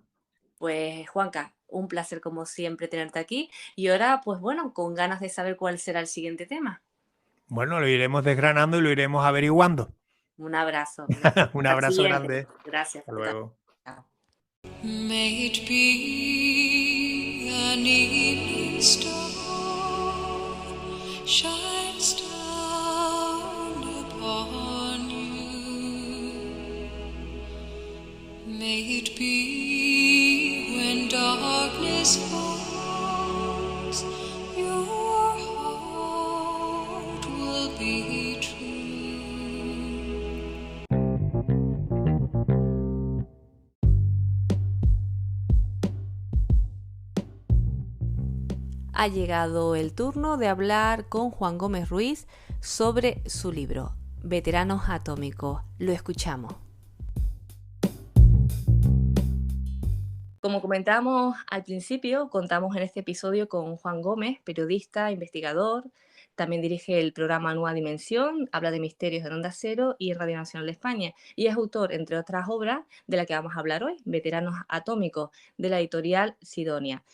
Speaker 2: Pues Juanca, un placer como siempre tenerte aquí y ahora pues bueno, con ganas de saber cuál será el siguiente tema.
Speaker 5: Bueno, lo iremos desgranando y lo iremos averiguando.
Speaker 2: Un abrazo. Venga,
Speaker 5: Un
Speaker 2: hasta el
Speaker 5: abrazo
Speaker 2: siguiente.
Speaker 5: grande.
Speaker 2: Gracias.
Speaker 5: Hasta luego.
Speaker 2: Chao.
Speaker 6: May it be an evening star shines down upon you. May it be when darkness falls, your heart will be true.
Speaker 2: Ha llegado el turno de hablar con Juan Gómez Ruiz sobre su libro, Veteranos Atómicos. Lo escuchamos. Como comentábamos al principio, contamos en este episodio con Juan Gómez, periodista, investigador, también dirige el programa Nueva Dimensión, habla de misterios en Onda Cero y Radio Nacional de España, y es autor, entre otras obras, de la que vamos a hablar hoy, Veteranos Atómicos, de la editorial Sidonia.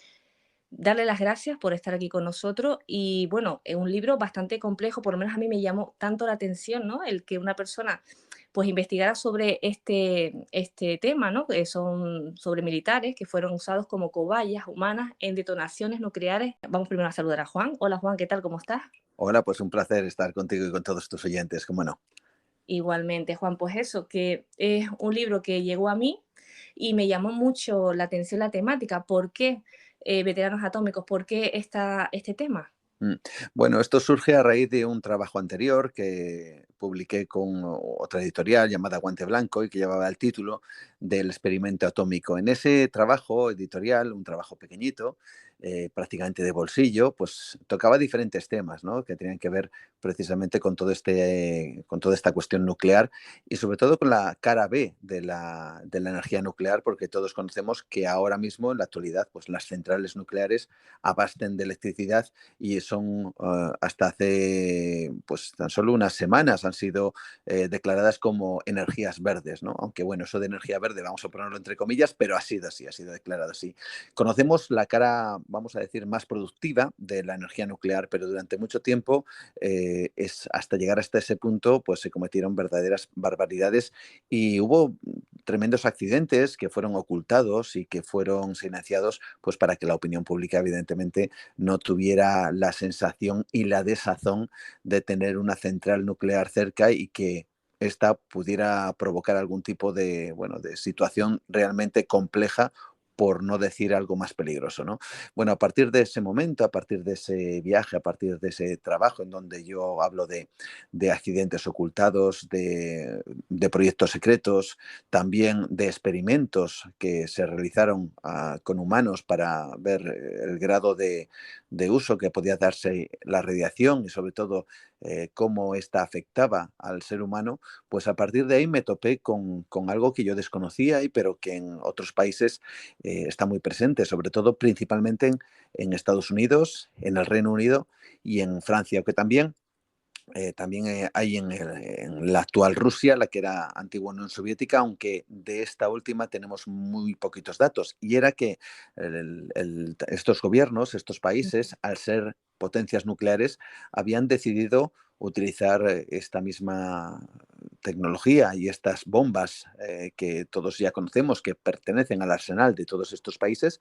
Speaker 2: Darle las gracias por estar aquí con nosotros y bueno, es un libro bastante complejo, por lo menos a mí me llamó tanto la atención, ¿no? El que una persona pues investigara sobre este tema, ¿no? Que son sobre militares que fueron usados como cobayas humanas en detonaciones nucleares. Vamos primero a saludar a Juan. Hola Juan, ¿qué tal? ¿Cómo estás?
Speaker 7: Hola, pues un placer estar contigo y con todos tus oyentes, cómo no.
Speaker 2: Igualmente, Juan, pues eso, que es un libro que llegó a mí y me llamó mucho la atención la temática. ¿Por qué veteranos atómicos? ¿Por qué este tema?
Speaker 7: Bueno, esto surge a raíz de un trabajo anterior que publiqué con otra editorial llamada Guante Blanco y que llevaba el título del experimento atómico. En ese trabajo editorial, un trabajo pequeñito, prácticamente de bolsillo, pues tocaba diferentes temas, ¿no? Que tenían que ver precisamente con con toda esta cuestión nuclear y sobre todo con la cara B de la energía nuclear, porque todos conocemos que ahora mismo, en la actualidad, pues las centrales nucleares abasten de electricidad y son hasta hace pues tan solo unas semanas han sido declaradas como energías verdes, ¿no? Aunque bueno, eso de energía verde vamos a ponerlo entre comillas, pero ha sido así, ha sido declarado así. Conocemos la cara, vamos a decir, más productiva de la energía nuclear, pero durante mucho tiempo hasta llegar hasta ese punto pues se cometieron verdaderas barbaridades y hubo tremendos accidentes que fueron ocultados y que fueron silenciados pues para que la opinión pública evidentemente no tuviera la sensación y la desazón de tener una central nuclear cerca y que esta pudiera provocar algún tipo de, bueno, de situación realmente compleja por no decir algo más peligroso, ¿no? Bueno, a partir de ese momento, a partir de ese viaje, a partir de ese trabajo en donde yo hablo de accidentes ocultados, de proyectos secretos, también de experimentos que se realizaron con humanos para ver el grado de uso que podía darse la radiación y sobre todo cómo esta afectaba al ser humano, pues a partir de ahí me topé con algo que yo desconocía, pero que en otros países está muy presente, sobre todo principalmente en Estados Unidos, en el Reino Unido y en Francia, que también hay en la actual Rusia, la que era antigua Unión Soviética, aunque de esta última tenemos muy poquitos datos. Y era que estos gobiernos, estos países, al ser potencias nucleares, habían decidido utilizar esta misma tecnología y estas bombas que todos ya conocemos, que pertenecen al arsenal de todos estos países,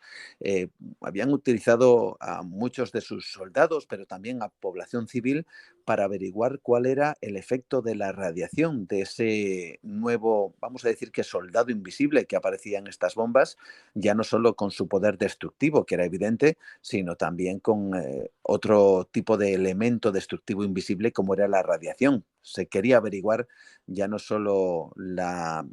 Speaker 7: habían utilizado a muchos de sus soldados, pero también a población civil, para averiguar cuál era el efecto de la radiación de ese nuevo, vamos a decir que soldado invisible que aparecía en estas bombas, ya no solo con su poder destructivo, que era evidente, sino también con otro tipo de elemento destructivo invisible como era la radiación. Se quería averiguar ya no solo la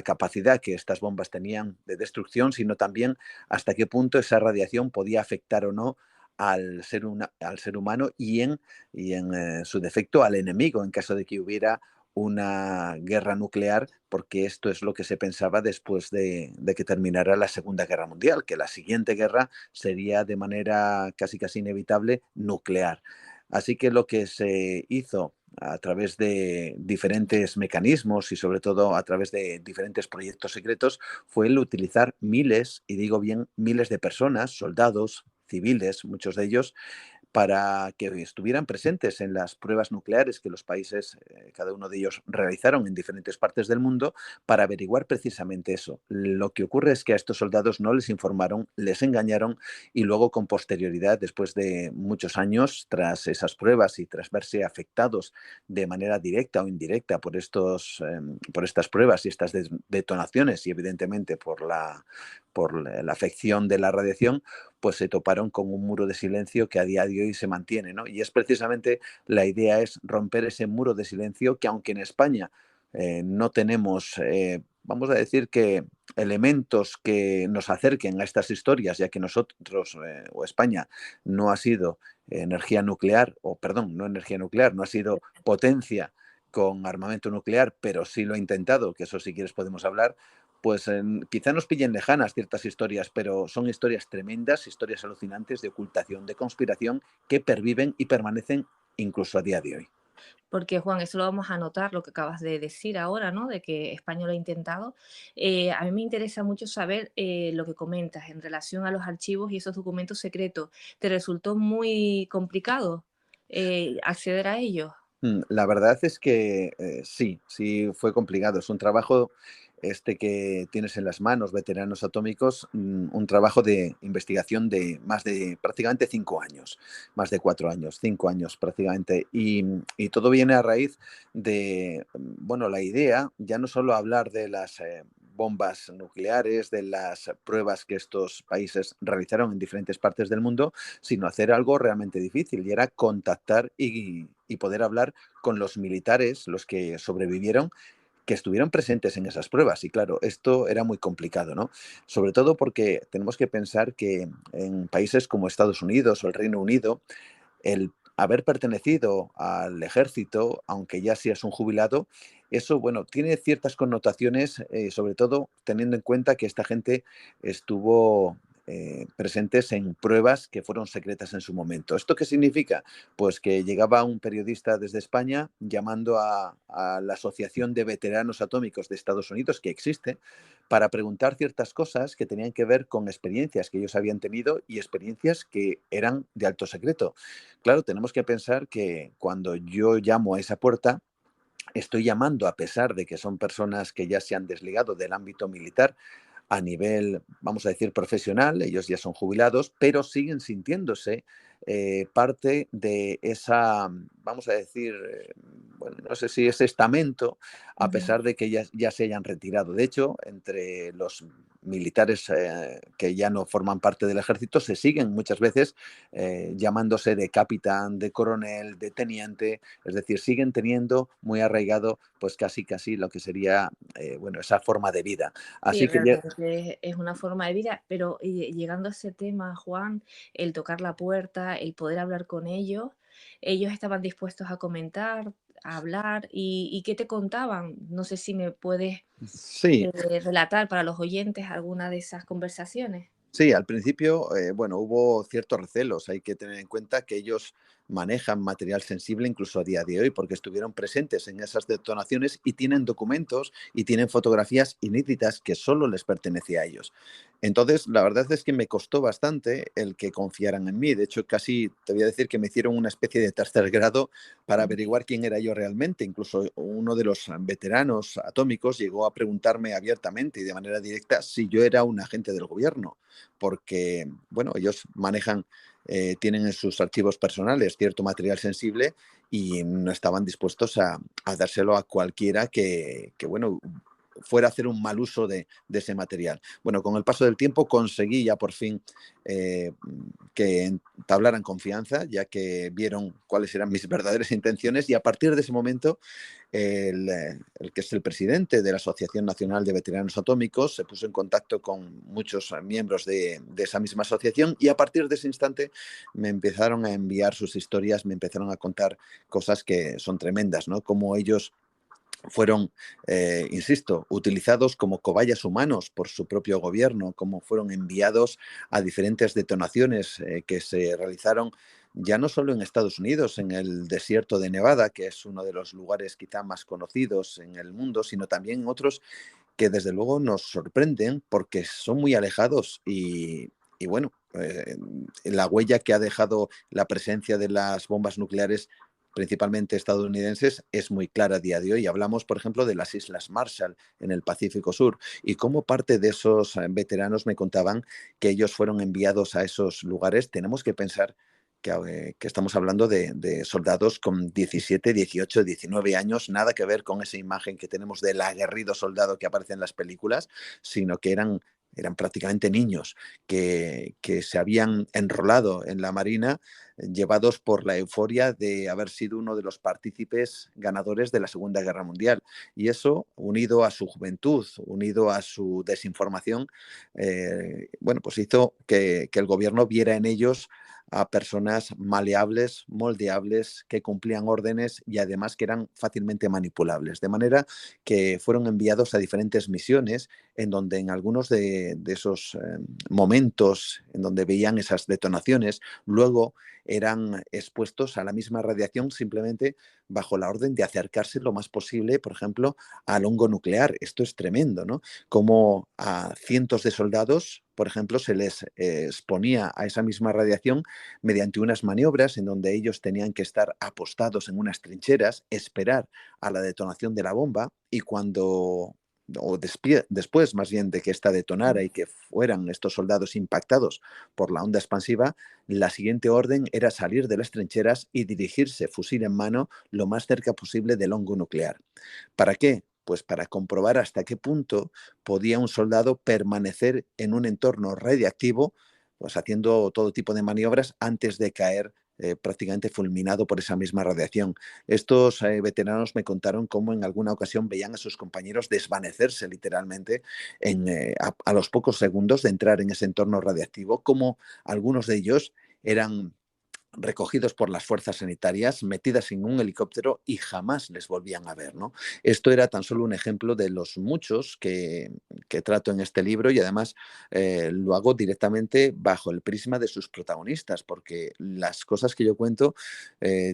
Speaker 7: capacidad que estas bombas tenían de destrucción, sino también hasta qué punto esa radiación podía afectar o no al ser humano y en su defecto al enemigo en caso de que hubiera una guerra nuclear, porque esto es lo que se pensaba después de que terminara la Segunda Guerra Mundial, que la siguiente guerra sería de manera casi casi inevitable nuclear. Así que lo que se hizo a través de diferentes mecanismos y sobre todo a través de diferentes proyectos secretos fue el utilizar miles, y digo bien, miles de personas, soldados, civiles, muchos de ellos, para que estuvieran presentes en las pruebas nucleares que los países, cada uno de ellos, realizaron en diferentes partes del mundo para averiguar precisamente eso. Lo que ocurre es que a estos soldados no les informaron, les engañaron y luego con posterioridad, después de muchos años, tras esas pruebas y tras verse afectados de manera directa o indirecta por estas pruebas y estas detonaciones y evidentemente por la afección de la radiación, pues se toparon con un muro de silencio que a día de hoy se mantiene, ¿no? Y es precisamente la idea es romper ese muro de silencio que aunque en España no tenemos, vamos a decir que elementos que nos acerquen a estas historias, ya que nosotros o España no ha sido energía nuclear, o perdón, no energía nuclear, no ha sido potencia con armamento nuclear, pero sí lo ha intentado, que eso si quieres podemos hablar, pues quizá nos pillen lejanas ciertas historias, pero son historias tremendas, historias alucinantes de ocultación, de conspiración, que perviven y permanecen incluso a día de hoy.
Speaker 8: Porque Juan, eso lo vamos a anotar, lo que acabas de decir ahora, ¿no? De que España lo ha intentado. A mí me interesa mucho saber lo que comentas en relación a los archivos y esos documentos secretos. ¿Te resultó muy complicado acceder a ellos?
Speaker 7: La verdad es que sí, sí fue complicado. Es un trabajo este que tienes en las manos, veteranos atómicos, un trabajo de investigación de más de prácticamente 5 años, más de 4 años, 5 años prácticamente. Y todo viene a raíz de, bueno, la idea, ya no solo hablar de las bombas nucleares, de las pruebas que estos países realizaron en diferentes partes del mundo, sino hacer algo realmente difícil y era contactar y poder hablar con los militares, los que sobrevivieron, que estuvieron presentes en esas pruebas. Y claro, esto era muy complicado, ¿no? Sobre todo porque tenemos que pensar que en países como Estados Unidos o el Reino Unido, el haber pertenecido al ejército, aunque ya seas un jubilado, eso, bueno, tiene ciertas connotaciones, sobre todo teniendo en cuenta que esta gente estuvo presentes en pruebas que fueron secretas en su momento. ¿Esto qué significa? Pues que llegaba un periodista desde España llamando a la Asociación de Veteranos Atómicos de Estados Unidos, que existe, para preguntar ciertas cosas que tenían que ver con experiencias que ellos habían tenido y experiencias que eran de alto secreto. Claro, tenemos que pensar que cuando yo llamo a esa puerta, estoy llamando a pesar de que son personas que ya se han desligado del ámbito militar a nivel, vamos a decir, profesional, ellos ya son jubilados, pero siguen sintiéndose parte de esa, vamos a decir, bueno, no sé si es estamento, a
Speaker 8: Ujú.
Speaker 7: pesar de que ya se hayan retirado. De hecho, entre los militares que ya no forman parte del ejército se siguen muchas veces llamándose de capitán, de coronel, de teniente, es decir, siguen teniendo muy arraigado pues casi casi lo que sería bueno, esa forma de vida.
Speaker 8: Sí,
Speaker 7: Así que
Speaker 8: realmente es una forma de vida, pero llegando a ese tema, Juan, el tocar la puerta, el poder hablar con ellos estaban dispuestos a comentar, a hablar, y ¿qué te contaban? No sé si me puedes
Speaker 7: sí,
Speaker 8: relatar para los oyentes alguna de esas conversaciones.
Speaker 7: sí, al principio, bueno, hubo ciertos recelos. Hay que tener en cuenta que ellos manejan material sensible incluso a día de hoy, porque estuvieron presentes en esas detonaciones y tienen documentos y tienen fotografías inéditas que solo les pertenecía a ellos. Entonces, la verdad es que me costó bastante el que confiaran en mí. De hecho, casi te voy a decir que me hicieron una especie de tercer grado para
Speaker 8: Ujú.
Speaker 7: averiguar quién era yo realmente. Incluso uno de los veteranos atómicos llegó a preguntarme abiertamente y de manera directa si yo era un agente del gobierno porque, bueno, ellos manejan, tienen en sus archivos personales cierto material sensible y no estaban dispuestos a dárselo a cualquiera bueno, fuera a hacer un mal uso de ese material. Bueno, con el paso del tiempo conseguí ya por fin que entablaran confianza, ya que vieron cuáles eran mis verdaderas intenciones, y a partir de ese momento el que es el presidente de la Asociación Nacional de Veteranos Atómicos se puso en contacto con muchos miembros de esa misma asociación, y a partir de ese instante me empezaron a enviar sus historias, me empezaron a contar cosas que son tremendas, ¿no? Como ellos fueron, insisto, utilizados como cobayas humanos por su propio gobierno, como fueron enviados a diferentes detonaciones que se realizaron ya no solo en Estados Unidos, en el desierto de Nevada, que es uno de los lugares quizá más conocidos en el mundo, sino también en otros que desde luego nos sorprenden porque son muy alejados y bueno, la huella que ha dejado la presencia de las bombas nucleares principalmente estadounidenses, es muy clara a día de hoy. Hablamos, por ejemplo, de las Islas Marshall en el Pacífico Sur, y cómo parte de esos veteranos me contaban que ellos fueron enviados a esos lugares. Tenemos que pensar que estamos hablando de soldados con 17, 18, 19 años, nada que ver con esa imagen que tenemos del aguerrido soldado que aparece en las películas, sino que eran prácticamente niños que se habían enrolado en la Marina, llevados por la euforia de haber sido uno de los partícipes ganadores de la Segunda Guerra Mundial. Y eso, unido a su juventud, unido a su desinformación, bueno, pues hizo que el gobierno viera en ellos a personas maleables, moldeables, que cumplían órdenes y además que eran fácilmente manipulables. De manera que fueron enviados a diferentes misiones en donde en algunos de esos momentos en donde veían esas detonaciones, luego eran expuestos a la misma radiación simplemente bajo la orden de acercarse lo más posible, por ejemplo, al hongo nuclear. Esto es tremendo, ¿no? Como a cientos de soldados, por ejemplo, se les exponía a esa misma radiación mediante unas maniobras en donde ellos tenían que estar apostados en unas trincheras, esperar a la detonación de la bomba, y cuando después más bien de que esta detonara y que fueran estos soldados impactados por la onda expansiva, la siguiente orden era salir de las trincheras y dirigirse, fusil en mano, lo más cerca posible del hongo nuclear. ¿Para qué? Pues para comprobar hasta qué punto podía un soldado permanecer en un entorno radiactivo, pues haciendo todo tipo de maniobras antes de caer prácticamente fulminado por esa misma radiación. Estos veteranos me contaron cómo en alguna ocasión veían a sus compañeros desvanecerse literalmente a los pocos segundos de entrar en ese entorno radiactivo, como algunos de ellos eran recogidos por las fuerzas sanitarias, metidas en un helicóptero y jamás les volvían a ver, ¿no? Esto era tan solo un ejemplo de los muchos que trato en este libro, y además lo hago directamente bajo el prisma de sus protagonistas, porque las cosas que yo cuento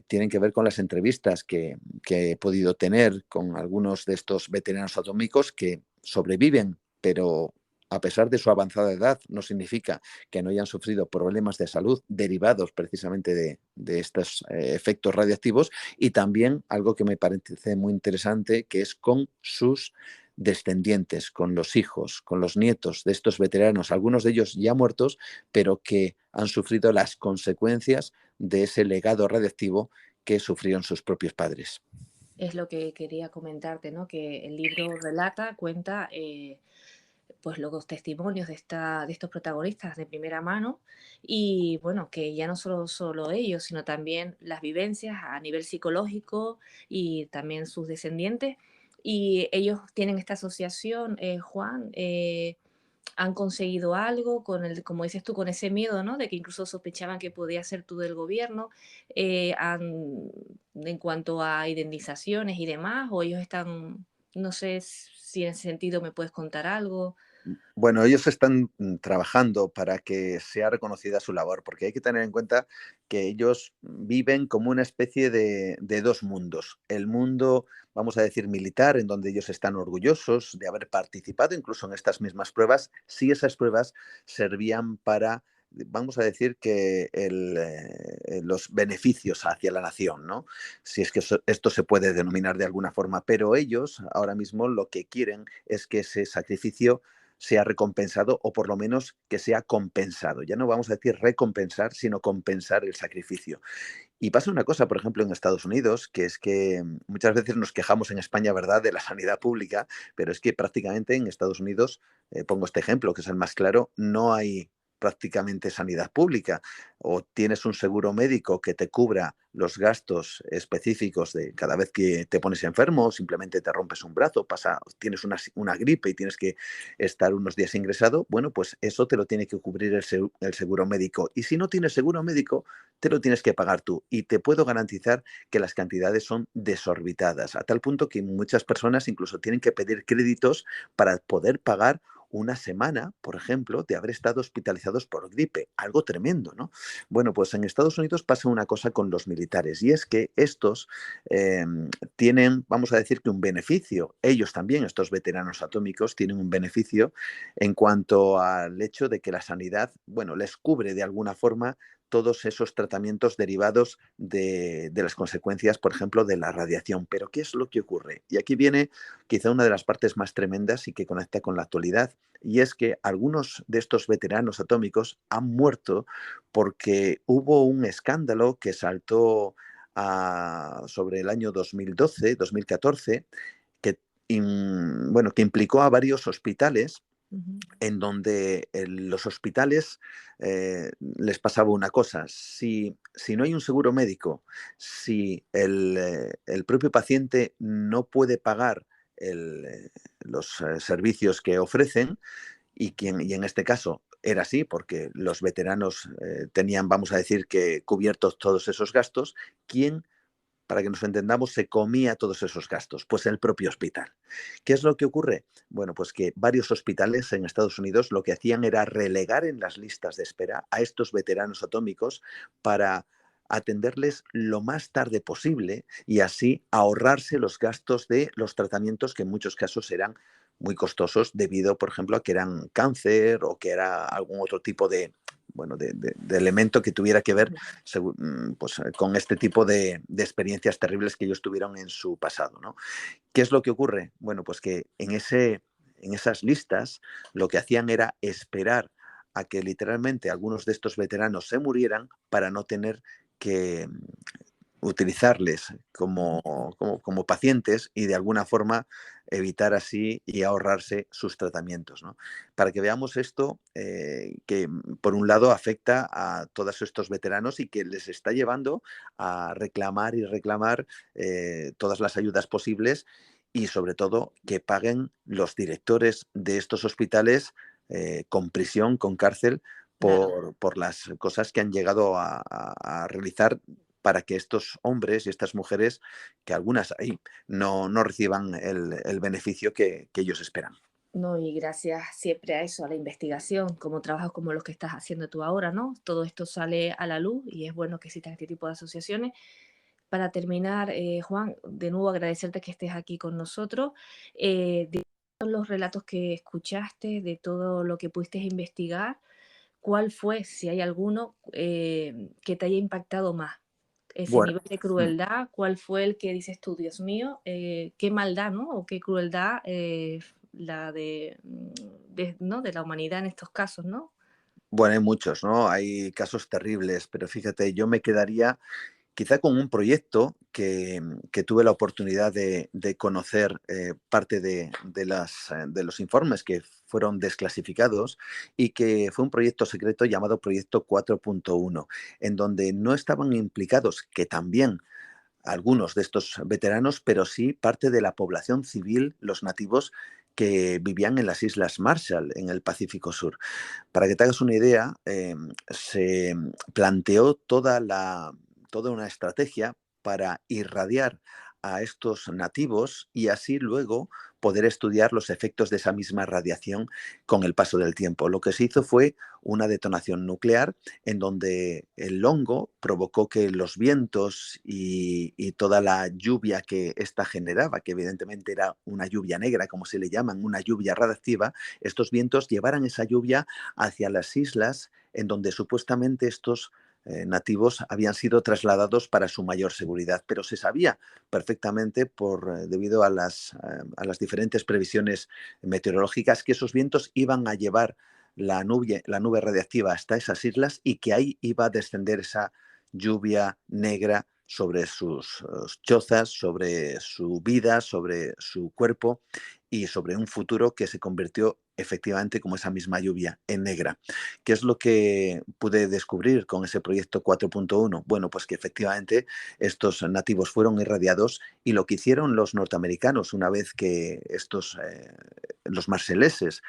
Speaker 7: tienen que ver con las entrevistas que he podido tener con algunos de estos veteranos atómicos que sobreviven, pero a pesar de su avanzada edad, no significa que no hayan sufrido problemas de salud derivados precisamente de estos efectos radiactivos, y también algo que me parece muy interesante, que es con sus descendientes, con los hijos, con los nietos de estos veteranos, algunos de ellos ya muertos, pero que han sufrido las consecuencias de ese legado radiactivo que sufrieron sus propios padres.
Speaker 8: Es lo que quería comentarte, ¿no? Que el libro relata, cuenta pues los testimonios de estos protagonistas de primera mano, y bueno, que ya no solo ellos, sino también las vivencias a nivel psicológico y también sus descendientes. Y ellos tienen esta asociación, Juan, han conseguido algo con como dices tú, con ese miedo, ¿no? De que incluso sospechaban que podía ser tú del gobierno, en cuanto a indemnizaciones y demás, o ellos están, no sé si en ese sentido me puedes contar algo.
Speaker 7: Bueno, ellos están trabajando para que sea reconocida su labor, porque hay que tener en cuenta que ellos viven como una especie de dos mundos. El mundo, vamos a decir, militar, en donde ellos están orgullosos de haber participado incluso en estas mismas pruebas, si esas pruebas servían para, vamos a decir, que los beneficios hacia la nación, ¿no? Si es que esto se puede denominar de alguna forma, pero ellos ahora mismo lo que quieren es que ese sacrificio sea recompensado, o por lo menos que sea compensado. Ya no vamos a decir recompensar, sino compensar el sacrificio. Y pasa una cosa, por ejemplo, en Estados Unidos, que es que muchas veces nos quejamos en España, ¿verdad?, de la sanidad pública, pero es que prácticamente en Estados Unidos, pongo este ejemplo, que es el más claro, no hay prácticamente sanidad pública. O tienes un seguro médico que te cubra los gastos específicos de cada vez que te pones enfermo, o simplemente te rompes un brazo, tienes una gripe y tienes que estar unos días ingresado, bueno, pues eso te lo tiene que cubrir el seguro médico. Y si no tienes seguro médico, te lo tienes que pagar tú. Y te puedo garantizar que las cantidades son desorbitadas, a tal punto que muchas personas incluso tienen que pedir créditos para poder pagar una semana, por ejemplo, de haber estado hospitalizados por gripe. Algo tremendo, ¿no? Bueno, pues en Estados Unidos pasa una cosa con los militares y es que estos eh, tienen, vamos a decir que un beneficio. Ellos también, estos veteranos atómicos, tienen un beneficio en cuanto al hecho de que la sanidad, bueno, les cubre de alguna forma todos esos tratamientos derivados de las consecuencias, por ejemplo, de la radiación. Pero ¿qué es lo que ocurre? Y aquí viene quizá una de las partes más tremendas y que conecta con la actualidad, y es que algunos de estos veteranos atómicos han muerto porque hubo un escándalo que saltó sobre el año 2012, 2014, que, bueno, que implicó a varios hospitales en donde los hospitales les pasaba una cosa, si no hay un seguro médico, si el propio paciente no puede pagar los servicios que ofrecen, y en este caso era así, porque los veteranos tenían, vamos a decir, que cubiertos todos esos gastos, ¿quién, para que nos entendamos, se comía todos esos gastos? Pues el propio hospital. ¿Qué es lo que ocurre? Bueno, pues que varios hospitales en Estados Unidos lo que hacían era relegar en las listas de espera a estos veteranos atómicos para atenderles lo más tarde posible y así ahorrarse los gastos de los tratamientos que en muchos casos eran muy costosos debido, por ejemplo, a que eran cáncer o que era algún otro tipo de, bueno, de elemento que tuviera que ver pues, con este tipo de experiencias terribles que ellos tuvieron en su pasado, ¿no? ¿Qué es lo que ocurre? Bueno, pues que en esas listas lo que hacían era esperar a que literalmente algunos de estos veteranos se murieran para no tener que utilizarles como pacientes y de alguna forma evitar así y ahorrarse sus tratamientos, ¿no? Para que veamos esto, que por un lado afecta a todos estos veteranos y que les está llevando a reclamar y reclamar todas las ayudas posibles y sobre todo que paguen los directores de estos hospitales con prisión, con cárcel,
Speaker 8: Claro.
Speaker 7: por las cosas que han llegado a realizar para que estos hombres y estas mujeres, que algunas hay, no reciban el beneficio que ellos esperan.
Speaker 8: No, y gracias siempre a eso, a la investigación, como trabajos como los que estás haciendo tú ahora, ¿no? Todo esto sale a la luz y es bueno que existan este tipo de asociaciones. Para terminar, Juan, de nuevo agradecerte que estés aquí con nosotros. De todos los relatos que escuchaste, de todo lo que pudiste investigar, ¿cuál fue, si hay alguno, que te haya impactado más? Ese
Speaker 7: Bueno,
Speaker 8: nivel de crueldad, ¿cuál fue el que dices tú, Dios mío, qué maldad, ¿no? O qué crueldad la ¿no? de la humanidad en estos casos, ¿no?
Speaker 7: bueno, hay muchos, ¿no? Hay casos terribles, pero fíjate, yo me quedaría quizá con un proyecto que tuve la oportunidad de conocer parte de los informes que fueron desclasificados y que fue un proyecto secreto llamado Proyecto 4.1, en donde no estaban implicados, que también algunos de estos veteranos, pero sí parte de la población civil, los nativos que vivían en las Islas Marshall, en el Pacífico Sur. Para que te hagas una idea, se planteó toda una estrategia para irradiar a estos nativos y así luego poder estudiar los efectos de esa misma radiación con el paso del tiempo. Lo que se hizo fue una detonación nuclear en donde el hongo provocó que los vientos y toda la lluvia que ésta generaba, que evidentemente era una lluvia negra, como se le llaman, una lluvia radiactiva, estos vientos llevaran esa lluvia hacia las islas en donde supuestamente estos nativos habían sido trasladados para su mayor seguridad, pero se sabía perfectamente debido a a las diferentes previsiones meteorológicas que esos vientos iban a llevar la nube radiactiva hasta esas islas y que ahí iba a descender esa lluvia negra sobre sus chozas, sobre su vida, sobre su cuerpo y sobre un futuro que se convirtió efectivamente, como esa misma lluvia, en negra. ¿Qué es lo que pude descubrir con ese proyecto 4.1? Bueno, pues que efectivamente estos nativos fueron irradiados y lo que hicieron los norteamericanos una vez que los marseleses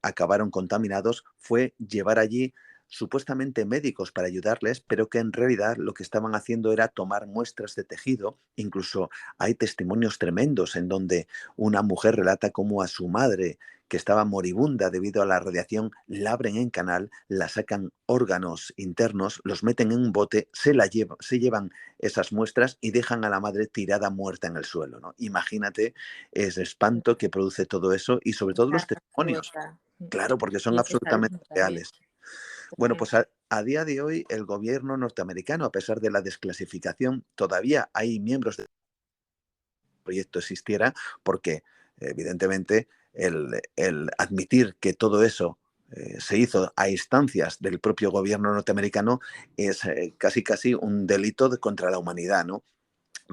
Speaker 7: acabaron contaminados fue llevar allí supuestamente médicos para ayudarles, pero que en realidad lo que estaban haciendo era tomar muestras de tejido. Incluso hay testimonios tremendos en donde una mujer relata cómo a su madre, que estaba moribunda debido a la radiación, la abren en canal, la sacan órganos internos, los meten en un bote, se llevan esas muestras y dejan a la madre tirada muerta en el suelo, ¿no? Imagínate ese espanto que produce todo eso y sobre todo los
Speaker 8: Esa
Speaker 7: testimonios.
Speaker 8: crueldad.
Speaker 7: Claro, porque son
Speaker 8: Y ese
Speaker 7: absolutamente
Speaker 8: sadismo también.
Speaker 7: reales. Bueno, pues a día de hoy el gobierno norteamericano, a pesar de la desclasificación, todavía hay miembros del proyecto existiera porque evidentemente el admitir que todo eso se hizo a instancias del propio gobierno norteamericano es casi un delito contra la humanidad, ¿no?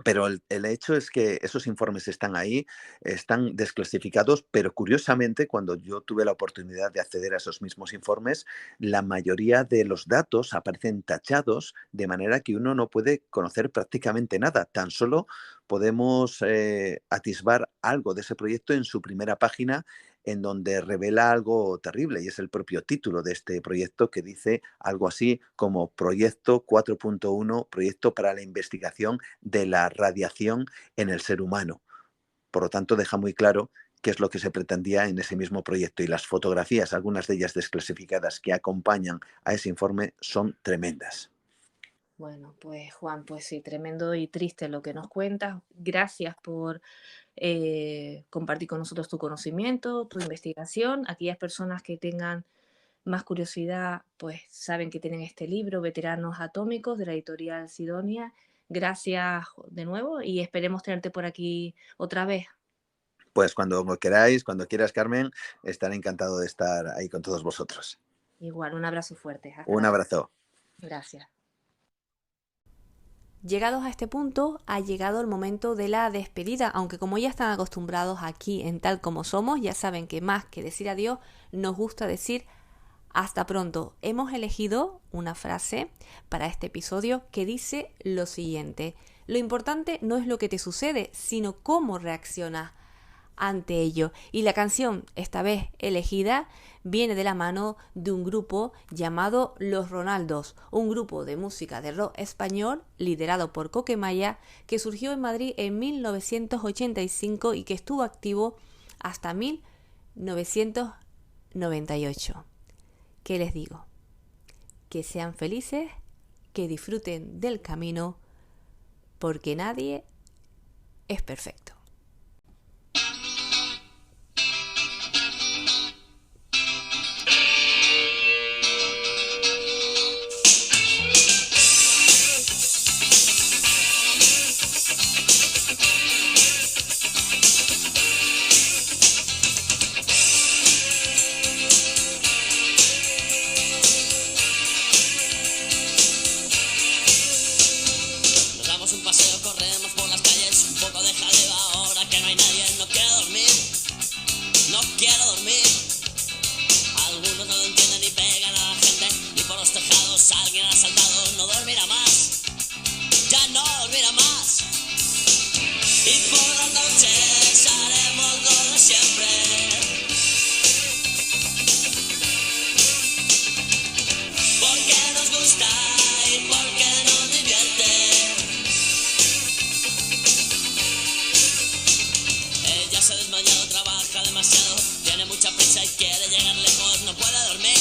Speaker 7: Pero el hecho es que esos informes están ahí, están desclasificados, pero curiosamente, cuando yo tuve la oportunidad de acceder a esos mismos informes, la mayoría de los datos aparecen tachados, de manera que uno no puede conocer prácticamente nada. Tan solo podemos atisbar algo de ese proyecto en su primera página, en donde revela algo terrible, y es el propio título de este proyecto, que dice algo así como Proyecto 4.1, Proyecto para la investigación de la radiación en el ser humano. Por lo tanto, deja muy claro qué es lo que se pretendía en ese mismo proyecto, y las fotografías, algunas de ellas desclasificadas, que acompañan a ese informe son tremendas.
Speaker 8: Bueno, pues Juan, pues sí, tremendo y triste lo que nos cuentas. Gracias por compartir con nosotros tu conocimiento, tu investigación. Aquellas personas que tengan más curiosidad, pues saben que tienen este libro, Veteranos Atómicos, de la editorial Sidonia. Gracias de nuevo y esperemos tenerte por aquí otra vez.
Speaker 7: Pues cuando queráis, cuando quieras, Carmen, estaré encantado de estar ahí con todos vosotros.
Speaker 8: Igual, un abrazo fuerte. Hasta
Speaker 7: Un
Speaker 8: la
Speaker 7: abrazo.
Speaker 8: Gracias.
Speaker 2: Llegados a este punto, ha llegado el momento de la despedida, aunque como ya están acostumbrados aquí en Tal Como Somos, ya saben que más que decir adiós, nos gusta decir hasta pronto. Hemos elegido una frase para este episodio que dice lo siguiente: lo importante no es lo que te sucede, sino cómo reaccionas ante ello. Y la canción, esta vez elegida, viene de la mano de un grupo llamado Los Ronaldos, un grupo de música de rock español liderado por Coquemaya, que surgió en Madrid en 1985 y que estuvo activo hasta 1998. ¿Qué les digo? Que sean felices, que disfruten del camino, porque nadie es perfecto.
Speaker 9: Nos damos un paseo, corremos por las calles, un poco de jaleo ahora que no hay nadie. No quiero dormir, no quiero dormir. Algunos no lo entienden y pegan a la gente, y por los tejados alguien ha saltado. No dormirá más, ya no dormirá más. Y por las noches haremos lo de siempre. Porque nos gusta y porque nos divierte. Ella se ha desmayado, trabaja demasiado, tiene mucha prisa y quiere llegar lejos. No puede dormir,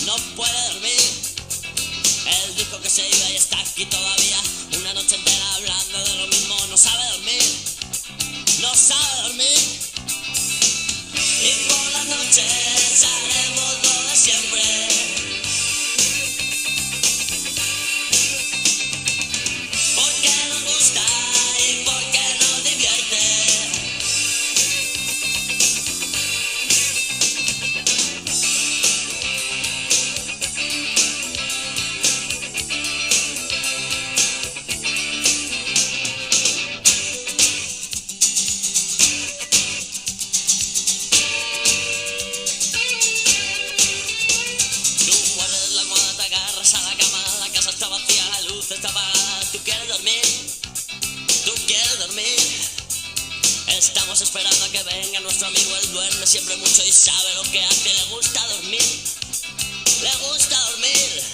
Speaker 9: no puede dormir. Él dijo que se iba y está aquí todavía, una noche entera hablando de lo mismo. No sabe dormir, no sabe dormir. Y por las noches haremos lo de siempre. Porque nos gusta y porque nos divierte. Estamos esperando a que venga nuestro amigo, él duerme siempre mucho y sabe lo que hace, le gusta dormir, le gusta dormir.